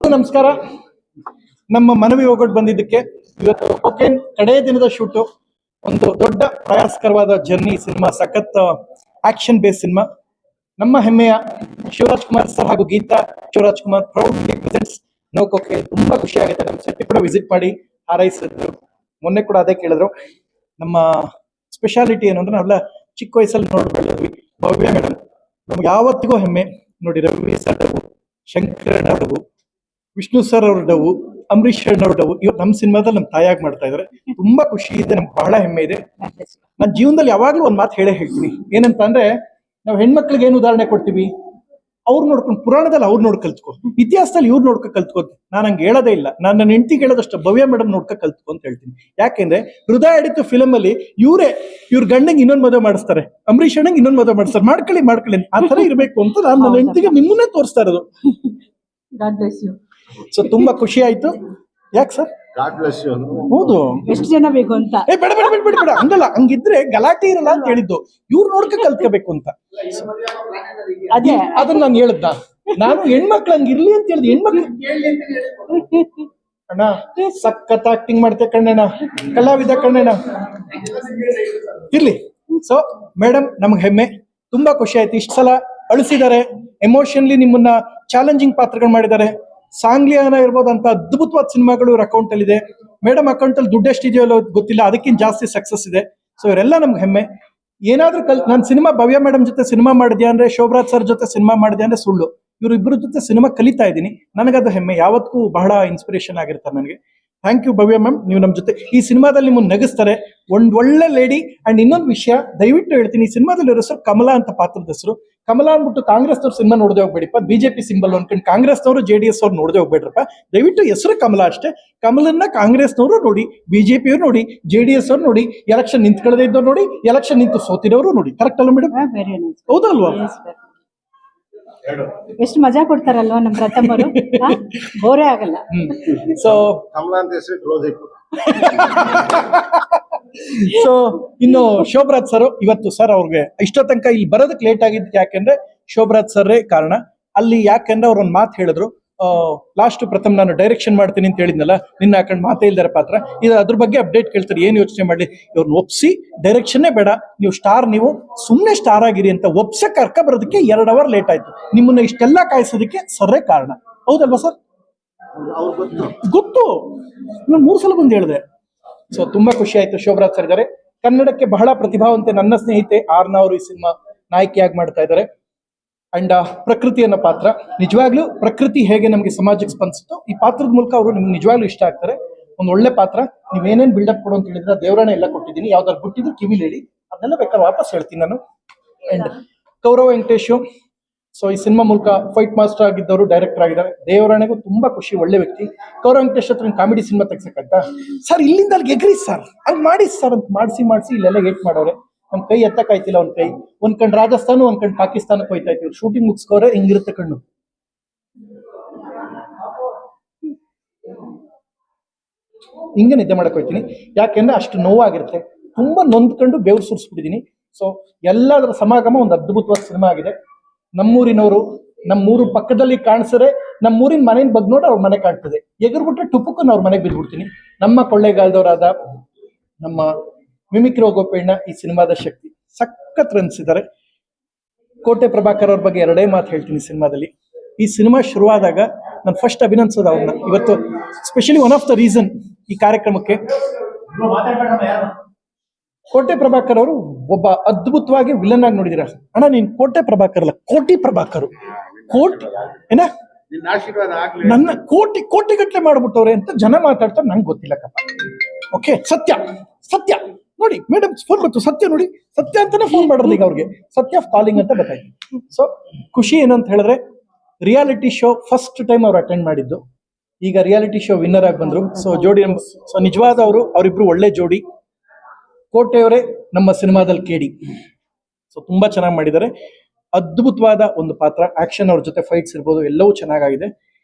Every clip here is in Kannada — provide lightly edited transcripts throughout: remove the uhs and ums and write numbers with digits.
ನಮಸ್ಕಾರ. ನಮ್ಮ ಮನವಿ ಹೋಗೋಟ್ ಬಂದಿದ್ದಕ್ಕೆ ಇವತ್ತು ಕೋಕೇನ್ ಕಡೇ ದಿನದ ಶೂಟು, ಒಂದು ದೊಡ್ಡ ಪ್ರಯಾಸಕರವಾದ ಜರ್ನಿ. ಸಿನಿಮಾ ಸಖತ್ ಆಕ್ಷನ್ ಬೇಸ್ ಸಿನಿಮಾ. ನಮ್ಮ ಹೆಮ್ಮೆಯ ಶಿವರಾಜ್ ಕುಮಾರ್ ಸರ್ ಹಾಗೂ Geetha Shivaraj Kumar proudly presents no cocaine. ತುಂಬಾ ಖುಷಿ ಆಗುತ್ತೆ. ನಮ್ಮ ಸೆಟ್ ಕೂಡ ವಿಸಿಟ್ ಮಾಡಿ ಹಾರೈಸಿದ್ರು. ಮೊನ್ನೆ ಕೂಡ ಅದೇ ಕೇಳಿದ್ರು. ನಮ್ಮ ಸ್ಪೆಷಾಲಿಟಿ ಏನು ಅಂದ್ರೆ ನಾವೆಲ್ಲ ಚಿಕ್ಕ ವಯಸ್ಸಲ್ಲಿ ನೋಡ್ಬಿಟ್ಟಿದ್ವಿ. ಭವ್ಯ ಮೇಡಮ್ ನಮ್ಗೆ ಯಾವತ್ತಿಗೂ ಹೆಮ್ಮೆ ನೋಡಿ. ರವಿ ಸರ್ ಡವು, ಶಂಕರಣ್ಣ ಡವು, ವಿಷ್ಣು ಸರ್ ಅವ್ರ ಡವು, ಅಂಬರೀಶ್ ಅವ್ರ ಡವು ಇವತ್ತು ನಮ್ಮ ಸಿನಿಮಾದಲ್ಲಿ ನಮ್ಮ ತಾಯಾಗಿ ಮಾಡ್ತಾ ಇದಾರೆ. ತುಂಬಾ ಖುಷಿ ಇದೆ, ನಮ್ಗೆ ಬಹಳ ಹೆಮ್ಮೆ ಇದೆ. ನನ್ನ ಜೀವನದಲ್ಲಿ ಯಾವಾಗ್ಲೂ ಒಂದ್ ಮಾತು ಹೇಳ್ತೀನಿ. ಏನಂತ ಅಂದ್ರೆ, ನಾವು ಹೆಣ್ಮಕ್ಳಿಗೆ ಏನು ಉದಾಹರಣೆ ಕೊಡ್ತೀವಿ, ಅವ್ರು ನೋಡ್ಕೊಂಡು ಪುರಾಣದಲ್ಲಿ ಅವ್ರು ನೋಡ್ ಕಲ್ತ್ಕೊ, ಇತಿಹಾಸದಲ್ಲಿ ಇವ್ರು ನೋಡ್ಕೊ ಕಲ್ತ್ಕೋತಿ. ನಾನು ಹಂಗೆ ಹೇಳೋದೇ ಇಲ್ಲ. ನಾನು ನನ್ನ ಹೆಂಡತಿಗೆ ಹೇಳೋದಷ್ಟು ಭವ್ಯ ಮೇಡಮ್ ನೋಡ್ಕೊ ಕಲ್ತ್ಕೊ ಅಂತ ಹೇಳ್ತೀನಿ. ಯಾಕೆಂದ್ರೆ ಹೃದಯ ಹಿಡಿತು ಫಿಲಮ್ ಅಲ್ಲಿ ಇವ್ರ ಗಂಡಂಗೆ ಇನ್ನೊಂದು ಮದುವೆ ಮಾಡಿಸ್ತಾರೆ, ಅಂಬರೀಷ್ ಅಣ್ಣಂಗೆ ಇನ್ನೊಂದು ಮದುವೆ ಮಾಡಿಸ್ತಾರೆ. ಮಾಡ್ಕೊಳ್ಳಿ ಆ ತರ ಇರ್ಬೇಕು ಅಂತ ನಾನು ನನ್ನ ಹೆಂಡತಿಗೆ ನಿಮ್ಮನ್ನೇ ತೋರಿಸ್ತಾ ಇರೋದು. ಸೊ ತುಂಬಾ ಖುಷಿ ಆಯ್ತು. ಯಾಕೆ ಸರ್? ಹೌದು, ಎಷ್ಟು ಜನ ಬೇಕು ಅಂತ ಬೇಡ ಹಂಗಲ್ಲ. ಹಂಗಿದ್ರೆ ಗಲಾಟೆ ಇರಲ್ಲ ಅಂತ ಹೇಳಿದ್ದು. ಇವ್ರು ನೋಡ್ಕ ಕಲ್ತ್ಕೋಬೇಕು ಅಂತ. ಅದೇ ಅದನ್ನ ನಾನು ಹೇಳ್ದ. ನಾನು ಹೆಣ್ಮಕ್ಳು ಹಂಗಿರ್ಲಿ ಅಂತ ಹೇಳಿದ್. ಹೆಣ್ಮಕ್ಳು ಅಣ್ಣ ಸಖತ್ ಆಕ್ಟಿಂಗ್ ಮಾಡ್ತೆ ಕಣ್ಣಣ್ಣ, ಕಲಾವಿದ ಕಣ್ಣಣ್ಣ ಇರ್ಲಿ. ಸೊ ಮೇಡಮ್ ನಮ್ಗೆ ಹೆಮ್ಮೆ, ತುಂಬಾ ಖುಷಿ ಆಯ್ತು. ಇಷ್ಟು ಸಲ ಅಳಿಸಿದ್ದಾರೆ, ಎಮೋಷನ್ಲಿ ನಿಮ್ಮನ್ನ ಚಾಲೆಂಜಿಂಗ್ ಪಾತ್ರಗಳು ಮಾಡಿದ್ದಾರೆ. ಸಾಂಗ್ಲಿಯಾನ ಇರ್ಬೋದಂತ ಅದ್ಭುತವಾದ ಸಿನಿಮಾಗಳು ಇವ್ರ ಅಕೌಂಟ್ ಅಲ್ಲಿ ಇದೆ. ಮೇಡಮ್ ಅಕೌಂಟ್ ಅಲ್ಲಿ ದುಡ್ಡು ಎಷ್ಟಿದೆಯೋ ಗೊತ್ತಿಲ್ಲ, ಅದಕ್ಕಿಂತ ಜಾಸ್ತಿ ಸಕ್ಸಸ್ ಇದೆ. ಸೊ ಇವರೆಲ್ಲ ನಮ್ಗೆ ಹೆಮ್ಮೆ. ಏನಾದ್ರೂ ನಾನು ಸಿನಿಮಾ ಭವ್ಯ ಮೇಡಮ್ ಜೊತೆ ಸಿನಿಮಾ ಮಾಡಿದ್ಯಾ ಅಂದ್ರೆ, ಶೋಭರಾಜ್ ಸರ್ ಜೊತೆ ಸಿನಿಮಾ ಮಾಡಿದ್ಯಾ ಅಂದ್ರೆ ಸುಳ್ಳು. ಇವ್ರು ಇಬ್ಬರ ಜೊತೆ ಸಿನಿಮಾ ಕಲಿತಾ ಇದ್ದೀನಿ. ನನಗದು ಹೆಮ್ಮೆ, ಯಾವತ್ತೂ ಬಹಳ ಇನ್ಸ್ಪಿರೇಷನ್ ಆಗಿರ್ತಾರೆ ನನಗೆ. ಥ್ಯಾಂಕ್ ಯು ಭವ್ಯ ಮ್ಯಾಮ್, ನೀವು ನಮ್ಮ ಜೊತೆ ಈ ಸಿನಿಮಾದಲ್ಲಿ ನಿಮ್ಮನ್ನು ನಗಿಸ್ತಾರೆ. ಒಂದ್ ಒಳ್ಳೆ ಲೇಡಿ. ಅಂಡ್ ಇನ್ನೊಂದು ವಿಷಯ ದಯವಿಟ್ಟು ಹೇಳ್ತೀನಿ, ಈ ಸಿನಿಮಾದಲ್ಲಿ ಇರೋ ಹೆಸರು ಕಮಲಾ ಅಂತ ಪಾತ್ರದ ಹೆಸರು. ಕಮಲಾ ಅಂದ್ಬಿಟ್ಟು ಕಾಂಗ್ರೆಸ್ನವ್ರು ಸಿನಿಮಾ ನೋಡದೆ ಹೋಗ್ಬೇಡಿಪ್ಪ. ಬಿಜೆಪಿ ಸಿಂಬಲ್ ಅನ್ಕೊಂಡು ಕಾಂಗ್ರೆಸ್ನವರು JDS ಅವ್ರು ನೋಡದೆ ಹೋಗ್ಬೇಡ್ರಪ್ಪ. ದಯವಿಟ್ಟು ಹೆಸರು ಕಮಲಾ ಅಷ್ಟೇ. ಕಮಲನ್ನ ಕಾಂಗ್ರೆಸ್ನವರು ನೋಡಿ, ಬಿಜೆಪಿ ಅವ್ರು ನೋಡಿ, JDS ಅವ್ರು ನೋಡಿ, ಎಲೆಕ್ಷನ್ ನಿಂತ್ಕೊಳ್ಳದೆ ಇದ್ದವ್ರು ನೋಡಿ, ಎಲೆಕ್ಷನ್ ನಿಂತು ಸೋತಿರೋರು ನೋಡಿ. ಕರೆಕ್ಟ್ ಅಲ್ಲ ಮೇಡಮ್? ಹೌದಲ್ವಾ? ಎಷ್ಟು ಮಜಾ ಕೊಡ್ತಾರಲ್ವಾ ನಮ್ಮ ಪ್ರಥಮರು, ಬೋರೇ ಆಗಲ್ಲ. ಸೊ ಸೊ ಇನ್ನು ಶೋಭರಾಜ್ ಸರ್, ಇವತ್ತು ಸರ್ ಅವ್ರಿಗೆ ಇಷ್ಟೋ ತನಕ ಇಲ್ಲಿ ಬರೋದಕ್ಕೆ ಲೇಟ್ ಆಗಿದ್ದು ಯಾಕೆಂದ್ರೆ ಶೋಭರಾಜ್ ಸರ್ರೇ ಕಾರಣ. ಅಲ್ಲಿ ಯಾಕೆಂದ್ರೆ ಅವ್ರ ಒಂದು ಮಾತು ಹೇಳಿದ್ರು, ಲಾಸ್ಟ್ ಪ್ರಥಮ್ ನಾನು ಡೈರೆಕ್ಷನ್ ಮಾಡ್ತೀನಿ ಅಂತ ಹೇಳಿದ್ನಲ್ಲ, ನಿನ್ನ ಹಾಕೊಂಡು ಮಾತೇ ಇಲ್ದಾರೆ ಪಾತ್ರ ಇದು. ಅದ್ರ ಬಗ್ಗೆ ಅಪ್ಡೇಟ್ ಕೇಳ್ತಾರೆ. ಏನು ಯೋಚನೆ ಮಾಡಲಿ, ಇವ್ರನ್ನ ಒಪ್ಸಿ ಡೈರೆಕ್ಷನ್ನೇ ಬೇಡ, ನೀವು ಸ್ಟಾರ್, ನೀವು ಸುಮ್ಮನೆ ಸ್ಟಾರ್ ಆಗಿರಿ ಅಂತ ಒಪ್ಸಕ್ ಕರ್ಕ ಬರೋದಕ್ಕೆ 2 ಅವರ್ ಲೇಟ್ ಆಯ್ತು. ನಿಮ್ಮನ್ನ ಇಷ್ಟೆಲ್ಲ ಕಾಯಿಸೋದಕ್ಕೆ ಸರ್ರೇ ಕಾರಣ. ಹೌದಲ್ವಾ ಸರ್? ಗೊತ್ತು, ನಾನು 3 ಸಲ ಬಂದು ಹೇಳಿದೆ. ಸೊ ತುಂಬಾ ಖುಷಿ ಆಯ್ತು. ಶೋಭರಾಜ್ ಸರ್ ಇದ್ದಾರೆ. ಕನ್ನಡಕ್ಕೆ ಬಹಳ ಪ್ರತಿಭಾವಂತೆ ನನ್ನ ಸ್ನೇಹಿತೆ ಆರ್ನ ಅವರು ಈ ಸಿನಿಮಾ ನಾಯಕಿಯಾಗಿ ಮಾಡ್ತಾ ಇದ್ದಾರೆ. ಅಂಡ್ ಪ್ರಕೃತಿ ಅನ್ನೋ ಪಾತ್ರ, ನಿಜವಾಗ್ಲೂ ಪ್ರಕೃತಿ ಹೇಗೆ ನಮಗೆ ಸಮಾಜಕ್ಕೆ ಸ್ಪಂದಿಸುತ್ತೋ ಈ ಪಾತ್ರದ ಮೂಲಕ ಅವರು ನಿಮ್ಗೆ ನಿಜವಾಗ್ಲೂ ಇಷ್ಟ ಆಗ್ತಾರೆ. ಒಂದು ಒಳ್ಳೆ ಪಾತ್ರ. ನೀವೇನೇನ್ ಬಿಲ್ಡಪ್ ಕೊಡು ಅಂತ ಹೇಳಿದ್ರೆ ದೇವರನ್ನ ಎಲ್ಲ ಕೊಟ್ಟಿದ್ದೀನಿ. ಯಾವ್ದಾದ್ರು ಬಿಟ್ಟಿದ್ರು ಕಿವಿಲಿ ಹೇಳಿ, ಅದನ್ನೆಲ್ಲ ಬೇಕಾದ್ರೆ ವಾಪಸ್ ಹೇಳ್ತೀನಿ ನಾನು. ಅಂಡ್ ಗೌರವ್ ವೆಂಕಟೇಶ್, ಸೊ ಈ ಸಿನಿಮಾ ಮೂಲಕ ಫೈಟ್ ಮಾಸ್ಟರ್ ಆಗಿದ್ದವರು ಡೈರೆಕ್ಟರ್ ಆಗಿದ್ದಾರೆ. ದೇವರಾಣೆಗೂ ತುಂಬಾ ಖುಷಿ, ಒಳ್ಳೆ ವ್ಯಕ್ತಿ. ಗೌರವ್ ವೆಂಕಟೇಶ್ ಹತ್ರ ಕಾಮಿಡಿ ಸಿನಿಮಾ ತೆಗ್ಸಕ್ಕಾಯ್ತಾ ಸರ್? ಇಲ್ಲಿಂದ ಅಲ್ಲಿಗೆ ಎಗ್ರಿ ಸರ್, ಅಲ್ಲಿ ಮಾಡಿ ಸರ್ ಅಂತ ಮಾಡಿಸಿ ಇಲ್ಲೆಲ್ಲ ಏಟ್ ಮಾಡೋರೆ. ನಮ್ ಕೈ ಎತ್ತಕ್ಕಾಯ್ತಿಲ್ಲ. ಒಂದ್ ಕಣ್ ರಾಜಸ್ಥಾನ, ಒಂದ್ ಕಣ್ ಪಾಕಿಸ್ತಾನಕ್ಕೆ ಹೋಯ್ತಾ ಇತ್ತು. ಶೂಟಿಂಗ್ ಮುಗಿಸ್ಕೋರೆ ಹಿಂಗಿರುತ್ತೆ ಕಣ್ಣು. ಹಿಂಗೆ ನಿದ್ದೆ ಮಾಡಕ್ ಹೋಯ್ತೀನಿ. ಯಾಕೆಂದ್ರೆ ಅಷ್ಟು ನೋವಾಗಿರುತ್ತೆ. ತುಂಬಾ ನೊಂದ್ಕೊಂಡು ಬೆವ್ರು ಸುರಿಸ್ಬಿಟ್ಟಿದೀನಿ. ಸೊ ಎಲ್ಲದರ ಸಮಾಗಮ ಒಂದು ಅದ್ಭುತವಾದ ಸಿನಿಮಾ ಆಗಿದೆ. ನಮ್ಮೂರಿನವರು, ನಮ್ಮೂರು ಪಕ್ಕದಲ್ಲಿ ಕಾಣಿಸಿದ್ರೆ ನಮ್ಮೂರಿನ ಮನೇನ ಬಗ್ಗೆ ನೋಡಿ ಅವ್ರ ಮನೆ ಕಾಣ್ತದೆ. ಎಗರ್ಬಿಟ್ರೆ ಟುಪುಕ್ಕನ್ನು ಅವ್ರ ಮನೆಗೆ ಬಿದ್ಬಿಡ್ತೀನಿ. ನಮ್ಮ ಕೊಳ್ಳೇಗಾಲದವರಾದ ನಮ್ಮ ಮಿಮಿಕ್ರಿ ಗೋಪಣ್ಣ ಈ ಸಿನಿಮಾದ ಶಕ್ತಿ. ಸಖತ್ ರನ್ಸಿದ್ದಾರೆ. ಕೋಟೆ ಪ್ರಭಾಕರ್ ಅವ್ರ ಬಗ್ಗೆ 2 ಮಾತು ಹೇಳ್ತೀನಿ ಸಿನಿಮಾದಲ್ಲಿ. ಈ ಸಿನಿಮಾ ಶುರುವಾದಾಗ ನಾನು ಫಸ್ಟ್ ಅಭಿನಂದಿಸೋದು ಅವ್ರನ್ನ. ಇವತ್ತು specially one of the reason ಈ ಕಾರ್ಯಕ್ರಮಕ್ಕೆ, ಕೋಟೆ ಪ್ರಭಾಕರ್ ಅವರು ಒಬ್ಬ ಅದ್ಭುತವಾಗಿ ವಿಲನ್ ಆಗಿ ನೋಡಿದಿರ. ಅಣ್ಣ ನೀನ್ ಕೋಟೆ ಪ್ರಭಾಕರ್ ಅಲ್ಲ, ಕೋಟಿ ಪ್ರಭಾಕರ್. ಏನ ನನ್ನ ಕೋಟಿ ಗಟ್ಲೆ ಮಾಡ್ಬಿಟ್ಟವ್ರೆ ಅಂತ ಜನ ಮಾತಾಡ್ತಾರೆ. ನಂಗೆ ಗೊತ್ತಿಲ್ಲ ಕಪ್ಪ. ಓಕೆ, ಸತ್ಯ ನೋಡಿ ಮೇಡಮ್ ಫೋನ್ ಬಂತು. ಸತ್ಯ ನೋಡಿ, ಸತ್ಯ ಅಂತಾನೆ ಫೋನ್ ಮಾಡೋದು ಈಗ ಅವ್ರಿಗೆ. ಸತ್ಯ ಕಾಲಿಂಗ್ ಅಂತ ಗೊತ್ತಾಯ್ತು. ಸೊ ಖುಷಿ ಏನಂತ ಹೇಳಿದ್ರೆ, ರಿಯಾಲಿಟಿ ಶೋ ಫಸ್ಟ್ ಟೈಮ್ ಅವ್ರು ಅಟೆಂಡ್ ಮಾಡಿದ್ದು. ಈಗ ರಿಯಾಲಿಟಿ ಶೋ ವಿನ್ನರ್ ಆಗಿ ಬಂದ್ರು. ಸೊ ಜೋಡಿ, ಸೊ ನಿಜವಾದ ಅವರಿಬ್ರು ಒಳ್ಳೆ ಜೋಡಿ. ಕೋಟೆಯವರೇ ನಮ್ಮ ಸಿನಿಮಾದಲ್ಲಿ ಕೇಡಿ. ಸೊ ತುಂಬಾ ಚೆನ್ನಾಗಿ ಮಾಡಿದ್ದಾರೆ. ಅದ್ಭುತವಾದ ಒಂದು ಪಾತ್ರ. ಆಕ್ಷನ್, ಅವ್ರ ಜೊತೆ ಫೈಟ್ಸ್ ಇರ್ಬೋದು, ಎಲ್ಲವೂ ಚೆನ್ನಾಗಿದೆ.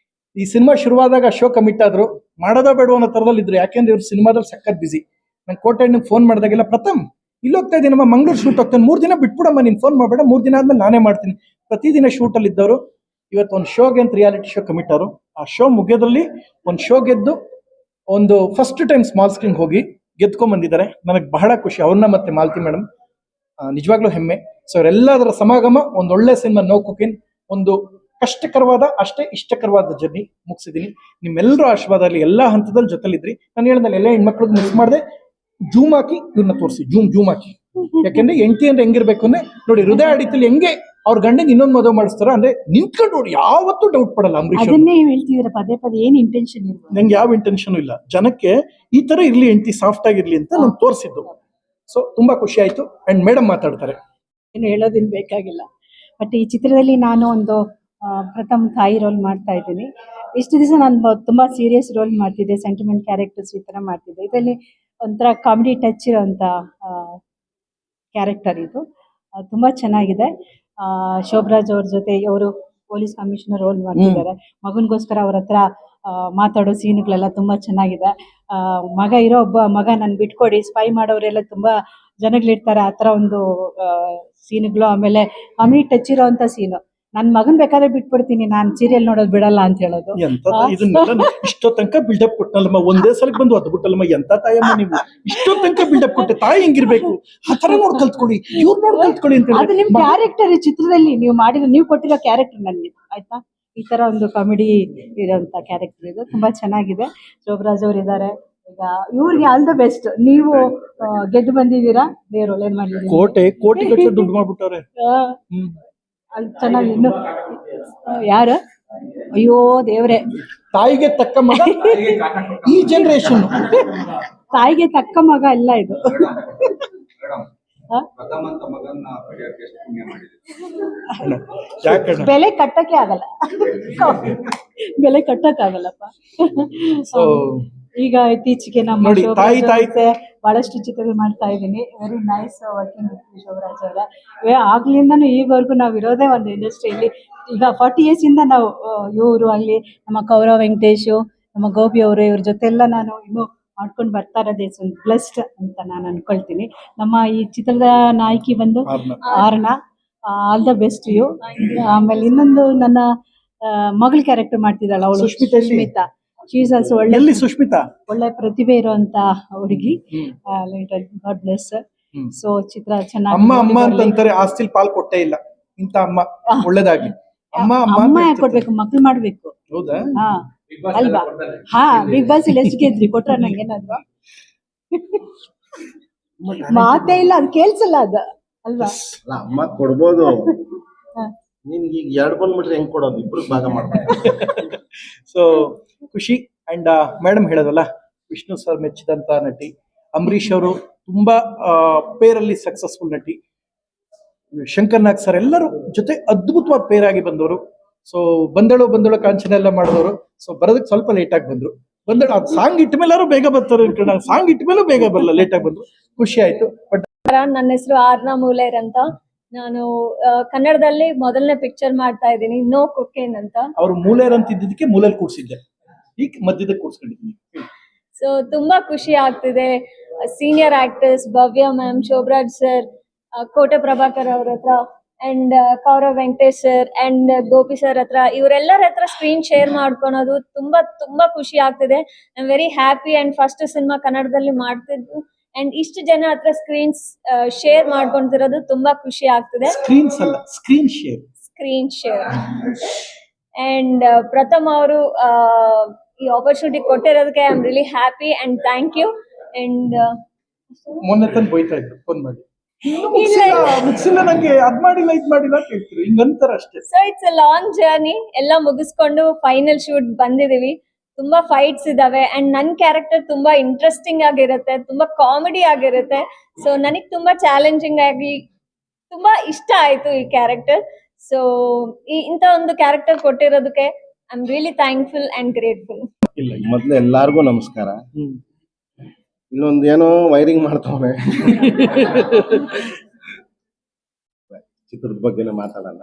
ಈ ಸಿನಿಮಾ ಶುರುವಾದಾಗ ಶೋ ಕಮಿಟ್ ಆದ್ರು, ಮಾಡೋದೋ ಬೇಡ ಅನ್ನೋ ತರದಲ್ಲಿ ಇದ್ರು. ಯಾಕೆಂದ್ರೆ ಇವ್ರು ಸಿನಿಮಾದಲ್ಲಿ ಸಖತ್ ಬಿಸಿ. ನಂಗೆ ಕೋಟೆ ಫೋನ್ ಮಾಡಿದಾಗೆಲ್ಲ, ಪ್ರಥಮ್ ಇಲ್ಲಿ ಹೋಗ್ತಾ ಇದ್ದೀನಿ, ನಮ್ಮ ಮಂಗಳೂರು ಶೂಟ್ ಹೋಗ್ತಾನೆ, 3 ದಿನ ಬಿಟ್ಬಿಡಮ್ಮ, ನೀನ್ ಫೋನ್ ಮಾಡಬೇಡ, 3 ದಿನ ಆದ್ಮೇಲೆ ನಾನೇ ಮಾಡ್ತೀನಿ. ಪ್ರತಿದಿನ ಶೂಟ್ ಅಲ್ಲಿ ಇದ್ದವರು ಇವತ್ತು ಒಂದು ಶೋಗೆ ಅಂತ ರಿಯಾಲಿಟಿ ಶೋ ಕಮಿಟ್ ಅವರು ಆ ಶೋ ಮುಗಿಯೋದ್ರಲ್ಲಿ ಒಂದು ಶೋ ಗೆದ್ದು ಒಂದು ಫಸ್ಟ್ ಟೈಮ್ ಸ್ಮಾಲ್ ಸ್ಕ್ರೀನ್ ಹೋಗಿ ಗೆದ್ಕೊಂಡ್ ಬಂದಿದ್ದಾರೆ. ನನಗೆ ಬಹಳ ಖುಷಿ, ಅವ್ರನ್ನ ಮತ್ತೆ ಮಾಲತಿ ಮೇಡಮ್ ನಿಜವಾಗ್ಲೂ ಹೆಮ್ಮೆ. ಸೊ ಅವರೆಲ್ಲದರ ಸಮಾಗಮ ಒಂದು ಒಳ್ಳೆ ಸಿನಿಮಾ ನೋ ಕುಕಿನ್, ಒಂದು ಕಷ್ಟಕರವಾದ ಅಷ್ಟೇ ಇಷ್ಟಕರವಾದ ಜರ್ನಿ ಮುಗಿಸಿದೀನಿ. ನಿಮ್ಮೆಲ್ಲರೂ ಆಶೀರ್ವಾದ ಅಲ್ಲಿ ಎಲ್ಲಾ ಹಂತದಲ್ಲಿ ಜೊತೆಲಿದ್ರಿ. ನಾನು ಹೇಳ್ದಲ್ಲಿ ಎಲ್ಲ ಹೆಣ್ಮಕ್ಳಿಗೆ ಮಿಸ್ ಮಾಡಿದೆ, ಜೂಮ್ ಹಾಕಿ ಇವ್ರನ್ನ ತೋರಿಸಿ, ಜೂಮ್ ಹಾಕಿ. ಯಾಕೆಂದ್ರೆ ಎಂಟಿ ಅಂದ್ರೆ ಹೆಂಗಿರ್ಬೇಕು ಅಂದ್ರೆ ನೋಡಿ, ಹೃದಯ ಆಡಿತಲ್ಲಿ ಹೆಂಗೆ ಅವ್ರ ಗಂಡಂಗೆ ಇನ್ನೊಂದು ಮದುವೆ ಮಾಡಿಸ್ತಾರ ಅಂದ್ರೆ ನಿಂತ್ಕೊಂಡು ನೋಡಿ, ಯಾವತ್ತೂ ಡೌಟ್ ಪಡಲ್ಲ ಅಂಬರೀಷ್ ಅವ್ರು. ಅದನ್ನೇ ಹೇಳ್ತಿದ್ದೀರ ಪದೇ ಪದೇ, ಏನ್ ಇಂಟೆನ್ಷನ್ ಇರ್ಬೋದು? ನಂಗೆ ಯಾವ ಇಂಟೆನ್ಷನ್ ಇಲ್ಲ, ಜನಕ್ಕೆ ಈ ತರ ಇರ್ಲಿ, ಎಂಟಿ ಸಾಫ್ಟ್ ಆಗಿರ್ಲಿ ಅಂತ ನಾನು ತೋರಿಸಿದ್ದು. ಸೊ ತುಂಬಾ ಖುಷಿ ಆಯ್ತು. ಅಂಡ್ ಮೇಡಮ್ ಮಾತಾಡ್ತಾರೆ. ಏನು ಹೇಳೋದಿನ್ ಬೇಕಾಗಿಲ್ಲ. ಬಟ್ ಈ ಚಿತ್ರದಲ್ಲಿ ನಾನು ಒಂದು ಪ್ರಥಮ ತಾಯಿ ರೋಲ್ ಮಾಡ್ತಾ ಇದ್ದೀನಿ. ಇಷ್ಟು ದಿವಸ ನಾನು ತುಂಬಾ ಸೀರಿಯಸ್ ರೋಲ್ ಮಾಡ್ತಿದ್ದೆ, ಸೆಂಟಿಮೆಂಟ್ ಕ್ಯಾರೆಕ್ಟರ್ಸ್ ಈ ತರ ಮಾಡ್ತಿದ್ದೆ. ಇದರಲ್ಲಿ ಒಂಥರ ಕಾಮಿಡಿ ಟಚ್ ಇರೋಂಥ ಕ್ಯಾರೆಕ್ಟರ್ ಇದು. ತುಂಬಾ ಚೆನ್ನಾಗಿದೆ. ಶೋಭರಾಜ್ ಅವ್ರ ಜೊತೆ ಅವರು ಪೊಲೀಸ್ ಕಮಿಷನರ್ ರೋಲ್ ಮಾಡ್ತಿದ್ದಾರೆ. ಮಗನಿಗೋಸ್ಕರ ಅವ್ರ ಹತ್ರ ಮಾತಾಡೋ ಸೀನ್ಗಳೆಲ್ಲ ತುಂಬಾ ಚೆನ್ನಾಗಿದೆ. ಮಗ ಇರೋ ಒಬ್ಬ ಮಗ ನನ್ ಬಿಟ್ಕೊಡಿ, ಸ್ಪೈ ಮಾಡೋರೆಲ್ಲ ತುಂಬಾ ಜನಗಳಿರ್ತಾರೆ, ಆ ಥರ ಒಂದು ಸೀನ್ಗಳು. ಆಮೇಲೆ ಕಾಮಿಡಿ ಟಚ್ ಇರೋಂಥ ಸೀನು, ನನ್ನ ಮಗನ್ ಬೇಕಾದ್ರೆ ಬಿಟ್ಬಿಡ್ತೀನಿ, ನಾನು ಸೀರಿಯಲ್ ನೋಡೋದು ಬಿಡಲ್ಲ ಅಂತ ಹೇಳೋದು. ಇದನ್ನೆಲ್ಲ ಇಷ್ಟೋ ತನಕ ಬಿಲ್ಡಪ್ ಕೊಟ್ಟನಲ್ಲಮ್ಮ, ಒಂದೇ ಸಲಕ್ಕೆ ಬಂದು ಅದು ಬಿಟ್ಟಲ್ಲಮ್ಮ. ಎಂತ ತಾಯಮ್ಮ ನೀವು, ಇಷ್ಟೋ ತನಕ ಬಿಲ್ಡಪ್ ಕೊಟ್ಟೆ, ತಾಯಿ ಹೆಂಗಿರ್ಬೇಕು ಆ ತರ ನೋಡ್ ಕಲ್ತ್ಕೊಳ್ಳಿ, ಇವ್ರು ನೋಡ್ ಕಲ್ತ್ಕೊಳ್ಳಿ ಅಂತ. ಅದು ನಿಮ್ ಕ್ಯಾರೆಕ್ಟರ್ ಚಿತ್ರದಲ್ಲಿ ನೀವು ಕೊಟ್ಟಿರೋ ಕ್ಯಾರೆಕ್ಟರ್ ನನಗೆ ಆಯ್ತಾ. ಈ ತರ ಒಂದು ಕಾಮಿಡಿ ಇರೋಂಥ ಕ್ಯಾರೆಕ್ಟರ್ ಇದು, ತುಂಬಾ ಚೆನ್ನಾಗಿದೆ. ಶೋಭರಾಜ್ ಅವ್ರು ಇದ್ದಾರೆ. ಈಗ ಇವ್ರಿಗೆ ಆಲ್ ದ ಬೆಸ್ಟ್. ನೀವು ಗೆದ್ದು ಬಂದಿದ್ದೀರಾ, ದೇವ್ರು ಒಳ್ಳೇದ್ ಮಾಡಿದ್ದೀರಾ. ಕೋಟಿ ಗಟ್ಟಲೆ ದುಡ್ಡು ಮಾಡ್ಬಿಟ್ಟವ್ರೆ. ಅಲ್ಲಿ ಚೆನ್ನಾಗಿ ಇನ್ನು ಯಾರ, ಅಯ್ಯೋ ದೇವ್ರೆ, ತಾಯಿಗೆ ತಕ್ಕ ಮಗ ಈ ಜನರೇಷನ್. ತಾಯಿಗೆ ತಕ್ಕ ಮಗ ಅಲ್ಲ ಇದು. ಬೆಲೆ ಕಟ್ಟಕ್ಕೆ ಆಗಲ್ಲ, ಬೆಲೆ ಕಟ್ಟಕ್ ಆಗಲ್ಲಪ್ಪ. ಈಗ ಇತ್ತೀಚೆಗೆ ನಮ್ಮ ಬಹಳಷ್ಟು ಚಿತ್ರಗಳು ಮಾಡ್ತಾ ಇದ್ದೀನಿ. Very nice working with Sobhraj ಅವರ. ಆಗ್ಲಿಂದನೂ ಈವರೆಗೂ ನಾವು ಇರೋದೇ ಒಂದು ಇಂಡಸ್ಟ್ರಿಯಲ್ಲಿ. ಈಗ 40 years ಇಂದ ನಾವು ಇವರು ಅಲ್ಲಿ ನಮ್ಮ ಕೌರವ್ ವೆಂಕಟೇಶ್, ನಮ್ಮ ಗೋಪಿ ಅವರು, ಇವ್ರ ಜೊತೆ ಎಲ್ಲ ನಾನು ಇನ್ನೂ ಮಾಡ್ಕೊಂಡು ಬರ್ತಾ ಇರೋದೇ ಒಂದು ಬ್ಲೆಸ್ಡ್ ಅಂತ ನಾನು ಅನ್ಕೊಳ್ತೀನಿ. ನಮ್ಮ ಈ ಚಿತ್ರದ ನಾಯಕಿ ಬಂದು ಆರ್ನ, ಆಲ್ ದ ಬೆಸ್ಟ್ ಯು. ಆಮೇಲೆ ಇನ್ನೊಂದು ನನ್ನ ಮಗಳ ಕ್ಯಾರೆಕ್ಟರ್ ಮಾಡ್ತಿದ್ದಾಳ ಅವಳು, ಸುಷ್ಮಿತಾ. ಶೀಸ್ ಆಲ್ಸೋ ಒಳ್ಳೆ ಸುಷ್ಮಿತಾ, ಒಳ್ಳೆ ಪ್ರತಿಭೆ ಇರುವಂತ ಹುಡುಗಿ. God bless. ಸೊ ಚಿತ್ರ ಚೆನ್ನಾಗಿ. ಅಮ್ಮ ಅಂತಾರೆ, ಆಸ್ತಿಲ್ ಪಾಲ್ ಕೊಟ್ಟೇ ಇಲ್ಲ ಇಂತ ಅಮ್ಮ. ಒಳ್ಳೇದಾಗ್ಲಿ. ಅಮ್ಮ ಯಾಕೆ ಕೊಡ್ಬೇಕು, ಮಕ್ಳು ಮಾಡ್ಬೇಕು. ಹೌದಾ? ಹಾ ಅಲ್ವಾ? ಹಾ, ಬಿಗ್ ಬಾಸ್ ಇಲ್ಲಿ ಎಷ್ಟು ಗೆದ್ರಿ, ಕೊಟ್ರ ನಂಗೆ ಏನಾದ್ರು ಮಾತೇ ಇಲ್ಲ, ಅದು ಕೇಳ್ಸಲ್ಲ ಅದು ಅಲ್ವಾ? ಅಮ್ಮ ಕೊಡ್ಬೋದು, ನಿನ್ಗೆ ಈಗ 2 ಬಂದ್ಬಿಟ್ರೆ ಹೆಂಗ್ ಕೊಡೋದು, ಇಬ್ರು ಭಾಗ ಮಾಡ್ಬೇಕು. ಸೊ ಖುಷಿ. ಅಂಡ್ ಮೇಡಮ್ ಹೇಳೋದಲ್ಲ, ವಿಷ್ಣು ಸರ್ ಮೆಚ್ಚಿದಂತ ನಟಿ. ಅಂಬರೀಷ್ ಅವರು ತುಂಬಾ ಪೇರಲ್ಲಿ ಸಕ್ಸಸ್ಫುಲ್ ನಟಿ. ಶಂಕರ್ ನಾಗ್ ಸರ್ ಎಲ್ಲರೂ ಜೊತೆ ಅದ್ಭುತವಾದ ಪೇರ್ ಆಗಿ ಬಂದವರು. ಸೊ ಬಂದಳು ಕಾಂಚನ ಎಲ್ಲ ಮಾಡಿದವರು. ಸೊ ಬರೋದಕ್ಕೆ ಸ್ವಲ್ಪ ಲೇಟ್ ಆಗಿ ಬಂದ್ರು. ಅದು ಸಾಂಗ್ ಇಟ್ಟ ಮೇಲಾರು ಬೇಗ ಬರ್ತಾರೆ, ಸಾಂಗ್ ಇಟ್ಟ ಮೇಲೂ ಬೇಗ ಬರಲ್ಲ, ಲೇಟ್ ಆಗಿ ಬಂದ್ರು. ಖುಷಿ ಆಯ್ತು. ಬಟ್ ನನ್ನ ಹೆಸರು ಆರ್ನಾ ಮೂಲೇರ್ ಅಂತ. ನಾನು ಕನ್ನಡದಲ್ಲಿ ಮೊದಲನೇ ಪಿಕ್ಚರ್ ಮಾಡ್ತಾ ಇದ್ದೀನಿ, ನೋ ಕುಕಿನ್ ಅಂತ. ಅವ್ರು ಮೂಲೇರ್ ಅಂತ ಇದ್ದಿದ್ದಕ್ಕೆ ಮೂಲೆಯಲ್ಲಿ ಕೂಡ್ಸಿದ್ದೆ, ಈಗ ಮಧ್ಯದಲ್ಲಿ ಕೂಡ್ಸ್ಕೊಂಡಿದ್ದೀನಿ. ಸೊ ತುಂಬಾ ಖುಷಿ ಆಗ್ತಿದೆ. ಸೀನಿಯರ್ ಆಕ್ಟರ್ಸ್ ಭವ್ಯ ಮ್ಯಾಮ್, ಶೋಭರಾಜ್ ಸರ್, ಕೋಟೆ ಪ್ರಭಾಕರ್ ಅವ್ರ ಹತ್ರ, and Kaurav Venkatesh sir and Gopi sir ಹತ್ರ, ಇವರೆಲ್ಲರ ಹತ್ರ ಸ್ಕ್ರೀನ್ ಶೇರ್ ಮಾಡ್ಕೊಳೋದು ತುಂಬಾ ಖುಷಿ ಆಗ್ತಿದೆ. I am very happy. And first cinema ಕನ್ನಡದಲ್ಲಿ ಮಾಡ್ತಿದ್ದು ಅಂಡ್ ಇಷ್ಟು ಜನ ಹತ್ರ ಸ್ಕ್ರೀನ್ಸ್ ಶೇರ್ ಮಾಡ್ಕೊಂತಿರೋದು ತುಂಬಾ ಖುಷಿ ಆಗ್ತಿದೆ. ಸ್ಕ್ರೀನ್ಸ್ ಅಲ್ಲ, ಸ್ಕ್ರೀನ್ ಶೇರ್. ಅಂಡ್ ಪ್ರಥಮ್ ಅವರು ಈ ಆಪರ್ಚುನಿಟಿ ಕೊಟ್ಟಿರೋದಕ್ಕೆ I am really happy and thank you. And ಮೊನ್ನೆ ತಂದು ಬೈತಾ ಇದ್ರು ಫೋನ್ ಮಾಡಿ, ಮುಗಿಸಿಲ್ಲ ನಂಗೆ, ಅದ್ ಮಾಡಿಲ್ಲ ಇದ್ ಮಾಡಿಲ್ಲ ಅಂತ ಹೇಳ್ತಿದ್ರು, ಹಿಂಗಂತಾರ ಅಷ್ಟೇ. So it's a long journey. ಎಲ್ಲ ಮುಗಿಸ್ಕೊಂಡು ಫೈನಲ್ ಶೂಟ್ ಬಂದಿದೀವಿ. ತುಂಬಾ ಫೈಟ್ಸ್ ಇದಾವೆ ಅಂಡ್ ನನ್ ಕ್ಯಾರೆಕ್ಟರ್ ತುಂಬಾ ಇಂಟ್ರೆಸ್ಟಿಂಗ್ ಆಗಿರುತ್ತೆ, ತುಂಬಾ ಕಾಮಿಡಿ ಆಗಿರುತ್ತೆ. ಸೊ ನನಗ್ ತುಂಬಾ ಚಾಲೆಂಜಿಂಗ್ ಆಗಿ ತುಂಬಾ ಇಷ್ಟ ಆಯ್ತು ಈ ಕ್ಯಾರೆಕ್ಟರ್. ಸೊ ಇಂತ ಒಂದು ಕ್ಯಾರೆಕ್ಟರ್ ಕೊಟ್ಟಿರೋದಕ್ಕೆ I am really thankful and grateful. ಮೊದ್ಲು ಎಲ್ಲಾರ್ಗು ನಮಸ್ಕಾರ. ಇಲ್ಲೊಂದು ಏನೋ ವೈರಿಂಗ್ ಮಾಡ್ತಾವೆ, ಚಿತ್ರದ ಬಗ್ಗೆನೇ ಮಾತಾಡಲ್ಲ.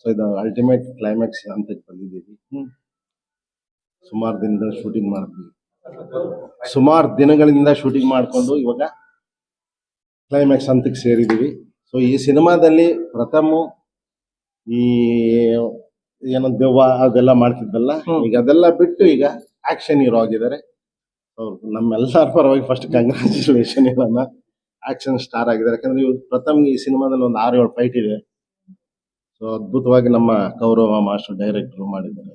ಸೊ ಇದು ಅಲ್ಟಿಮೇಟ್ ಕ್ಲೈಮ್ಯಾಕ್ಸ್ ಅಂತ ಬಂದಿದ್ದೀವಿ. ಸುಮಾರು ದಿನಗಳಿಂದ ಶೂಟಿಂಗ್ ಮಾಡ್ಕೊಂಡು ಇವಾಗ ಕ್ಲೈಮ್ಯಾಕ್ಸ್ ಹಂತಕ್ಕೆ ಸೇರಿದ್ದೀವಿ. ಸೊ ಈ ಸಿನಿಮಾದಲ್ಲಿ ಪ್ರಥಮ ಈ ಏನೋ ದೆವ್ವ ಅದೆಲ್ಲ ಮಾಡ್ತಿದ್ದಲ್ಲ, ಈಗ ಅದೆಲ್ಲ ಬಿಟ್ಟು ಈಗ ಆಕ್ಷನ್ ಹೀರೋ ಆಗಿದ್ದಾರೆ. ನಮ್ಮೆಲ್ಲರ ಪರವಾಗಿ ಫಸ್ಟ್ ಕಂಗ್ರಾಚುಲೇಷನ್ ಹೇಳೋಣ. ಆಕ್ಷನ್ ಸ್ಟಾರ್ ಆಗಿದ್ದಾರೆ. ಯಾಕಂದ್ರೆ ಇವ್ರು ಪ್ರಥಮ್ ಈ ಸಿನಿಮಾದಲ್ಲಿ ಒಂದು 6-7 ಫೈಟ್ ಇದೆ. ಸೊ ಅದ್ಭುತವಾಗಿ ನಮ್ಮ ಕೌರವ ಮಾಸ್ಟರ್ ಡೈರೆಕ್ಟರ್ ಮಾಡಿದ್ದಾರೆ.